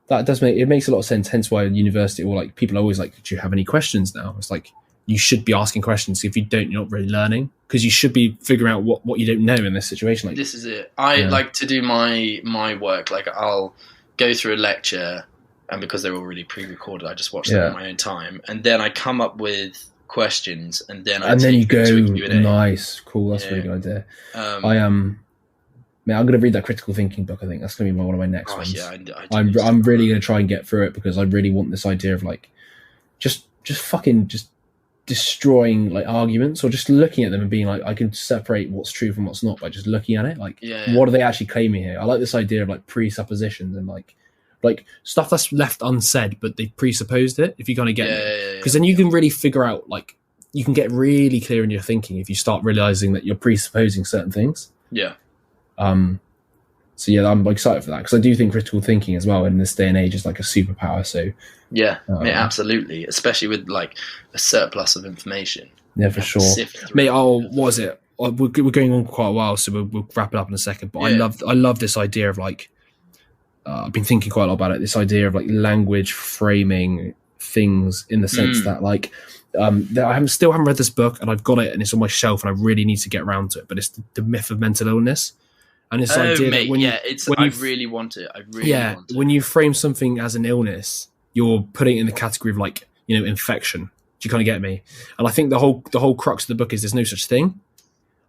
Speaker 2: that does make it makes a lot of sense. Hence why in university, or like people are always like, do you have any questions now? It's like, you should be asking questions. If you don't, you're not really learning, because you should be figuring out what you don't know in this situation. Like,
Speaker 1: this is it. I like to do my work. Like, I'll go through a lecture, and because they're already pre-recorded, I just watch them in my own time, and then I come up with questions, and then
Speaker 2: you go, nice, cool. That's a really good idea. Man, I'm going to read that critical thinking book. I think that's going to be one of my next ones. Yeah, I'm really going to try and get through it, because I really want this idea of like just destroying like arguments, or just looking at them and being like, I can separate what's true from what's not by just looking at it. Like, what are they actually claiming here? I like this idea of like presuppositions and like stuff that's left unsaid, but they presupposed it. If you kind of get it, because then you can really figure out, like, you can get really clear in your thinking if you start realizing that you're presupposing certain things.
Speaker 1: Yeah.
Speaker 2: So yeah, I'm excited for that, because I do think critical thinking as well in this day and age is like a superpower. So
Speaker 1: yeah, absolutely, especially with like a surplus of information.
Speaker 2: Yeah, for sure, mate. Oh, what was it? We're going on quite a while, so we'll wrap it up in a second. But I love this idea of like, I've been thinking quite a lot about it. This idea of like language framing things, in the sense that like, I still haven't read this book, and I've got it and it's on my shelf, and I really need to get around to it. But it's the myth of mental illness. And this idea that I really want it. When you frame something as an illness, you're putting it in the category of like, infection. Do you kind of get me? And I think the whole crux of the book is there's no such thing.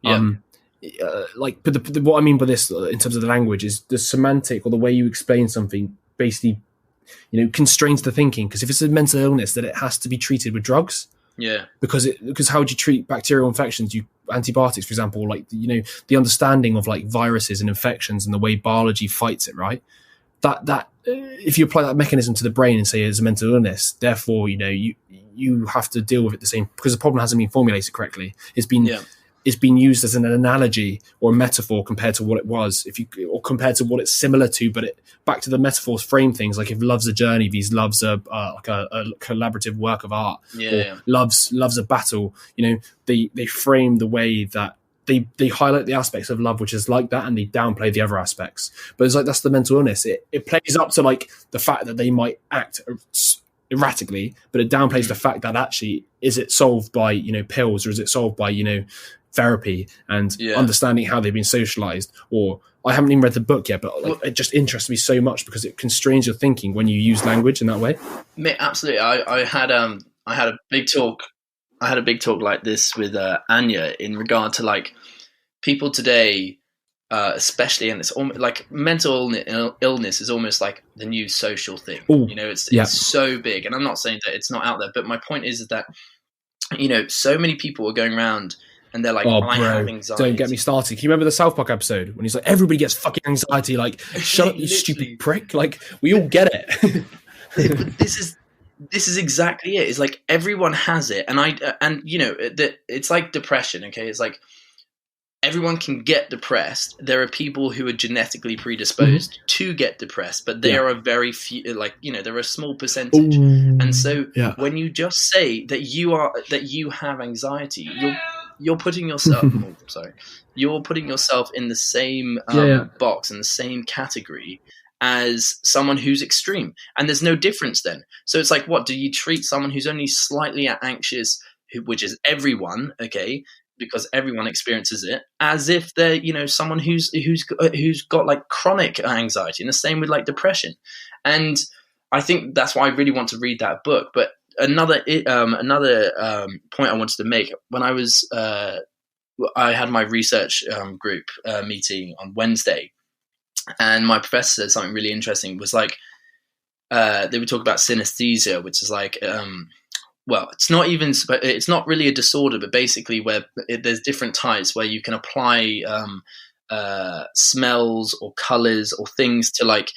Speaker 1: Yeah.
Speaker 2: But what I mean by this, in terms of the language, is the semantic, or the way you explain something, basically, constrains the thinking. Because if it's a mental illness, then it has to be treated with drugs.
Speaker 1: Yeah.
Speaker 2: Because how would you treat bacterial infections? Antibiotics, for example, like, the understanding of like viruses and infections and the way biology fights it, right? That if you apply that mechanism to the brain and say it's a mental illness, therefore, you have to deal with it the same, because the problem hasn't been formulated correctly. It's been used as an analogy or a metaphor compared to what it was, or compared to what it's similar to, but back to the metaphors frame things. Like, if love's a journey, these love's a collaborative work of art, or love's a battle. They frame the way that they highlight the aspects of love which is like that, and they downplay the other aspects. But it's like, that's the mental illness. It plays up to like the fact that they might act erratically, but it downplays the fact that actually, is it solved by pills, or is it solved by therapy and understanding how they've been socialized? Or, I haven't even read the book yet, but like, it just interests me so much, because it constrains your thinking when you use language in that way.
Speaker 1: Mate, absolutely. I had a big talk. I had a big talk like this with Anya, in regard to like people today, especially, and it's almost like mental illness is almost like the new social thing.
Speaker 2: Ooh,
Speaker 1: it's so big, and I'm not saying that it's not out there, but my point is that so many people are going around and they're like, I have anxiety.
Speaker 2: Don't get me started. Can you remember the South Park episode when he's like, everybody gets fucking anxiety? Like, shut up, you stupid prick. Like, we all get it.
Speaker 1: But this is exactly it. It's like, everyone has it. And it's like depression. Okay. It's like, everyone can get depressed. There are people who are genetically predisposed to get depressed, but there are very few, they're a small percentage.
Speaker 2: Ooh,
Speaker 1: and so when you just say that you have anxiety, you're putting yourself you're putting yourself in the same box, in the same category as someone who's extreme, and there's no difference then. So it's like, what do you treat someone who's only slightly anxious, which is everyone, okay, because everyone experiences it, as if they're someone who's got like chronic anxiety, and the same with like depression. And I think that's why I really want to read that book. But another point I wanted to make, when I was I had my research group meeting on Wednesday, and my professor said something really interesting. Was like, they would talk about synesthesia, which is like, it's not really a disorder, but basically where there's different types where you can apply smells or colors or things to like,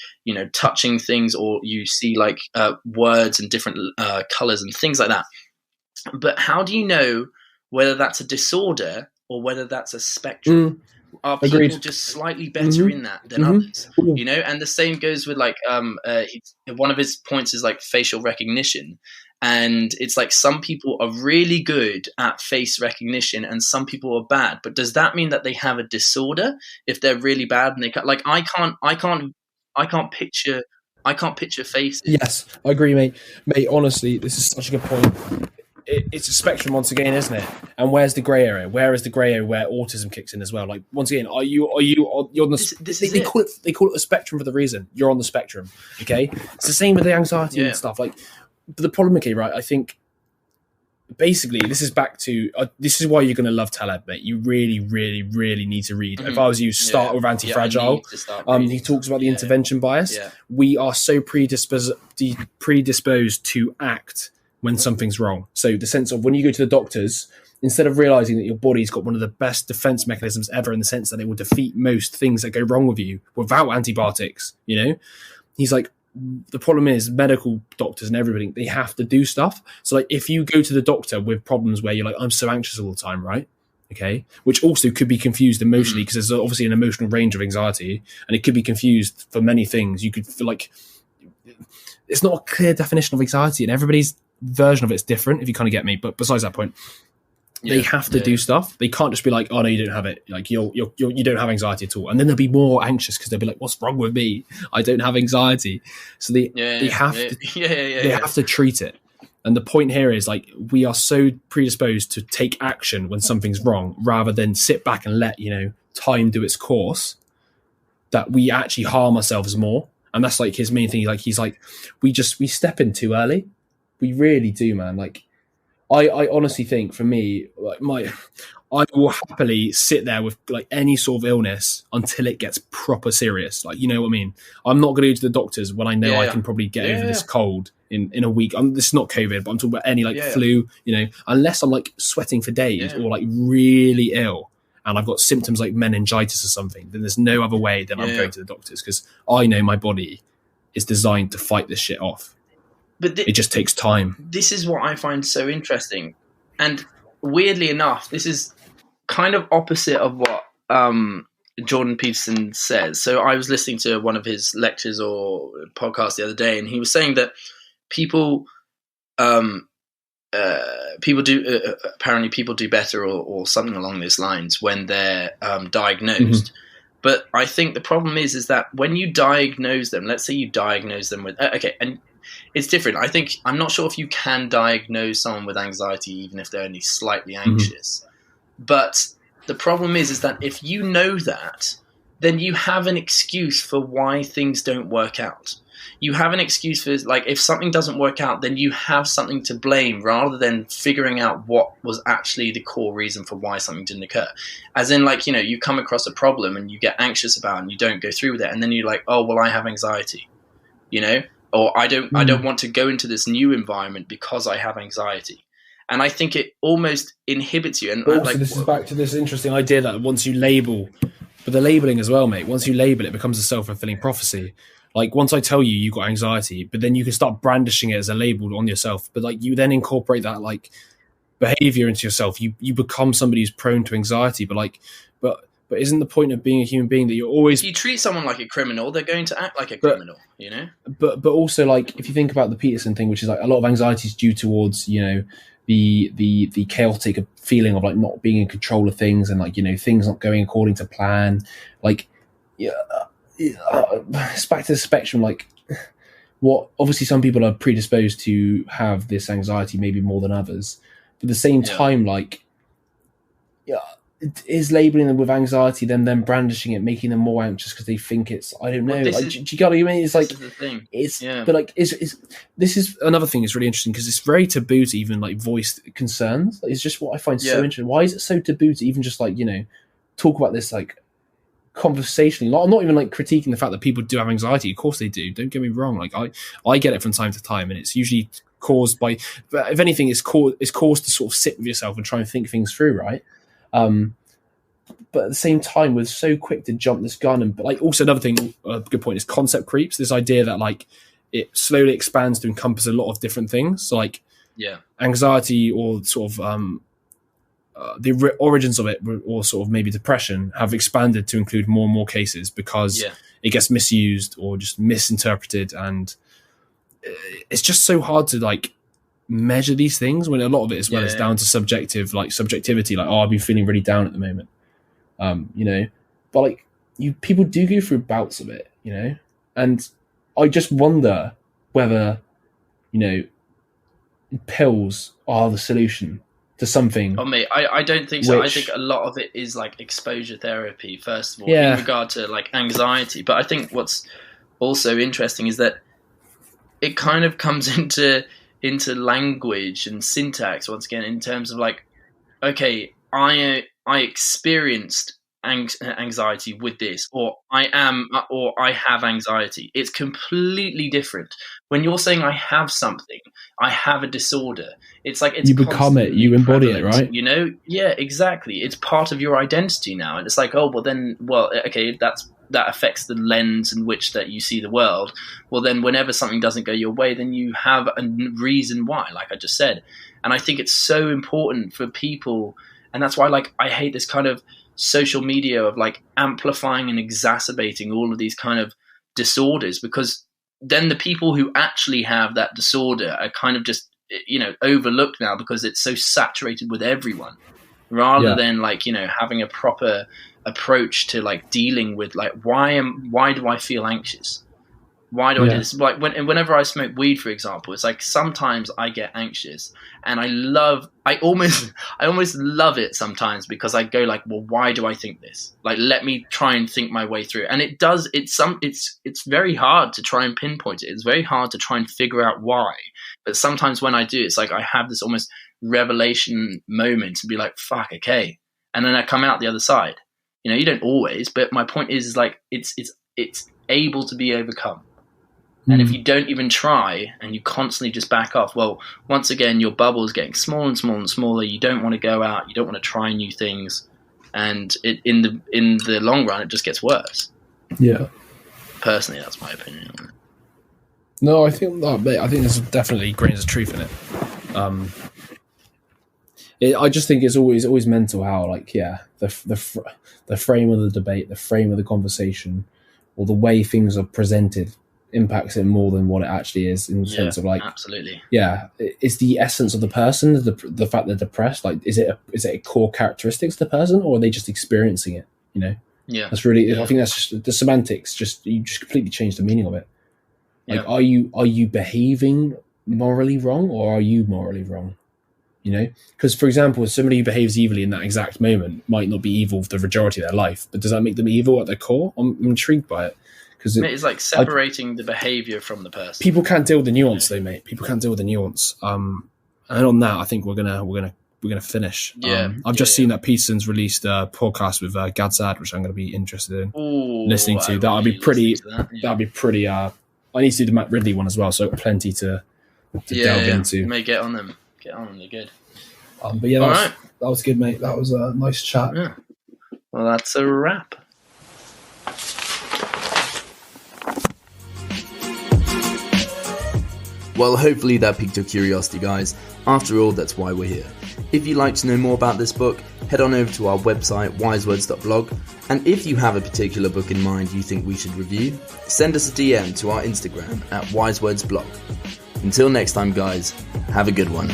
Speaker 1: touching things, or you see like words and different colors and things like that. But how do you know whether that's a disorder or whether that's a spectrum? Are people
Speaker 2: Agreed.
Speaker 1: just slightly better in that than others? And the same goes with like one of his points is like facial recognition. And it's like, some people are really good at face recognition and some people are bad. But does that mean that they have a disorder if they're really bad? And I can't picture I can't picture faces.
Speaker 2: Yes, I agree, mate. Mate, honestly, this is such a good point. It's a spectrum once again, isn't it? And where's the grey area? Where is the grey area where autism kicks in as well? Like, once again, you're on the they call it a spectrum for the reason. You're on the spectrum. Okay, it's the same with the anxiety and stuff. Like, but the problem, okay, right? I think basically this is back to this is why you're going to love Taleb, mate. You really, really, really need to read. If I was you, start with Anti-Fragile. He talks about the intervention bias.
Speaker 1: Yeah.
Speaker 2: We are so predisposed to act when something's wrong. So the sense of when you go to the doctors, instead of realizing that your body's got one of the best defense mechanisms ever, in the sense that it will defeat most things that go wrong with you without antibiotics, you know, he's like, the problem is medical doctors and everybody, they have to do stuff. So like, if you go to the doctor with problems where you're like, I'm so anxious all the time, right? Okay. Which also could be confused emotionally, because there's obviously an emotional range of anxiety, and it could be confused for many things. You could feel like it's not a clear definition of anxiety, and everybody's version of it's different, if you kind of get me. But besides that point, they have to do stuff. They can't just be like, oh no, you don't have it. Like you don't have anxiety at all. And then they'll be more anxious because they'll be like, what's wrong with me? I don't have anxiety. So they have to treat it. And the point here is, like, we are so predisposed to take action when something's wrong, rather than sit back and let, you know, time do its course, that we actually harm ourselves more. And that's like his main thing. Like, he's like, we step in too early. We really do, man. Like, I honestly think, for me, like I will happily sit there with like any sort of illness until it gets proper serious. Like, you know what I mean? I'm not going to go to the doctors when I know I can probably get over this cold in a week. This is not COVID, but I'm talking about any flu, you know, unless I'm like sweating for days or like really ill and I've got symptoms like meningitis or something, then there's no other way than I'm going to the doctors, because I know my body is designed to fight this shit off. But it just takes time.
Speaker 1: This is what I find so interesting. And weirdly enough, this is kind of opposite of what Jordan Peterson says. So I was listening to one of his lectures or podcasts the other day, and he was saying that people do better or something along those lines when they're diagnosed. But I think the problem is that when you diagnose them, let's say you diagnose them with and it's different. I'm not sure if you can diagnose someone with anxiety even if they're only slightly anxious. But the problem is that if you know that, then you have an excuse for why things don't work out. You have an excuse for, like, if something doesn't work out, then you have something to blame, rather than figuring out what was actually the core reason for why something didn't occur. As in, like, you know, you come across a problem and you get anxious about it and you don't go through with it, and then you're like, oh, well, I have anxiety, you know? Or I don't want to go into this new environment because I have anxiety. And I think it almost inhibits you. And
Speaker 2: also, like, this is back to this interesting idea that once you label, but the labeling as well, mate, once you label it, becomes a self-fulfilling prophecy. Like, once I tell you you've got anxiety, but then you can start brandishing it as a label on yourself. But like, you then incorporate that like behavior into yourself. You become somebody who's prone to anxiety. But isn't the point of being a human being that you're always...
Speaker 1: If you treat someone like a criminal, they're going to act like a criminal, you know?
Speaker 2: But also, like, if you think about the Peterson thing, which is like a lot of anxiety is due towards, you know, the chaotic feeling of like not being in control of things, and like, you know, things not going according to plan. Like, it's back to the spectrum. Like, what obviously some people are predisposed to have this anxiety maybe more than others, but at the same time, like, is labeling them with anxiety, then brandishing it, making them more anxious because they think it's, I don't know. Well, like, do you get what I mean? It's like, but like, this is another thing that's really interesting, because it's very taboo to even like voice concerns. It's just what I find so interesting. Why is it so taboo to even just like, you know, talk about this like conversationally? I'm not even like critiquing the fact that people do have anxiety. Of course they do. Don't get me wrong. Like I get it from time to time, and it's usually caused by, if anything, it's caused to sort of sit with yourself and try and think things through, right? But at the same time, we're so quick to jump this gun. But like, also another thing, a good point, is concept creeps. This idea that like it slowly expands to encompass a lot of different things. So like, anxiety, or sort of the origins of it, or sort of maybe depression, have expanded to include more and more cases because it gets misused or just misinterpreted, and it's just so hard to like measure these things, when a lot of it as well is down to subjectivity, like, oh, I've been feeling really down at the moment, you know. But like, people do go through bouts of it, you know. And I just wonder whether, pills are the solution to something.
Speaker 1: Oh, mate, I don't think so. I think a lot of it is like exposure therapy, first of all, in regard to like anxiety. But I think what's also interesting is that it kind of comes into language and syntax once again, in terms of like, okay, I experienced anxiety with this, or I have anxiety. It's completely different. When you're saying I have something, I have a disorder, it's like you
Speaker 2: become it, you embody it, right?
Speaker 1: Yeah, exactly. It's part of your identity now, and it's like, oh, okay, that affects the lens in which that you see the world. Well, then whenever something doesn't go your way, then you have a reason why, like I just said. And I think it's so important for people, and that's why like I hate this kind of social media of like amplifying and exacerbating all of these kind of disorders, because then the people who actually have that disorder are kind of just overlooked now, because it's so saturated with everyone, rather than like having a proper approach to like dealing with like why do I feel anxious, why do I do this? Like whenever I smoke weed, for example, it's like sometimes I get anxious, and I almost love it sometimes, because I go like, well, why do I think this? Like, let me try and think my way through. And it's very hard to try and pinpoint it. It's very hard to try and figure out why. But sometimes when I do, it's like I have this almost revelation moment to be like, fuck, okay. And then I come out the other side. You don't always, but my point is like it's able to be overcome. And if you don't even try and you constantly just back off, well, once again, your bubble is getting smaller and smaller and smaller. You don't want to go out. You don't want to try new things. And in the long run, it just gets worse.
Speaker 2: Yeah.
Speaker 1: Personally, that's my opinion on it.
Speaker 2: No, I think there's definitely grains of truth in it. I just think it's always mental how, like, the frame of the debate, the frame of the conversation, or the way things are presented impacts it more than what it actually is, in the sense of like, absolutely, it's the essence of the person, the fact they're depressed. Like, is it a core characteristics of the person, or are they just experiencing it? That's really, I think that's just the semantics. You just completely change the meaning of it. Like, are you behaving morally wrong, or are you morally wrong? Because, for example, somebody who behaves evilly in that exact moment might not be evil for the majority of their life, but does that make them evil at their core? I'm intrigued by it. Because
Speaker 1: it's like separating the behavior from the person.
Speaker 2: People can't deal with the nuance, though, mate. People can't deal with the nuance. And on that, I think we're gonna finish. I've just seen that Peterson's released a podcast with Gadzad, which I'm going to be interested in listening to. That'd be pretty. That'd be pretty. I need to do the Matt Ridley one as well, so plenty to delve into.
Speaker 1: You may get on them. They're good.
Speaker 2: But that was good, mate. That was a nice chat.
Speaker 1: Yeah. Well, that's a wrap. Well, hopefully that piqued your curiosity, guys. After all, that's why we're here. If you'd like to know more about this book, head on over to our website, wisewords.blog. And if you have a particular book in mind you think we should review, send us a DM to our Instagram at wisewordsblog. Until next time, guys, have a good one.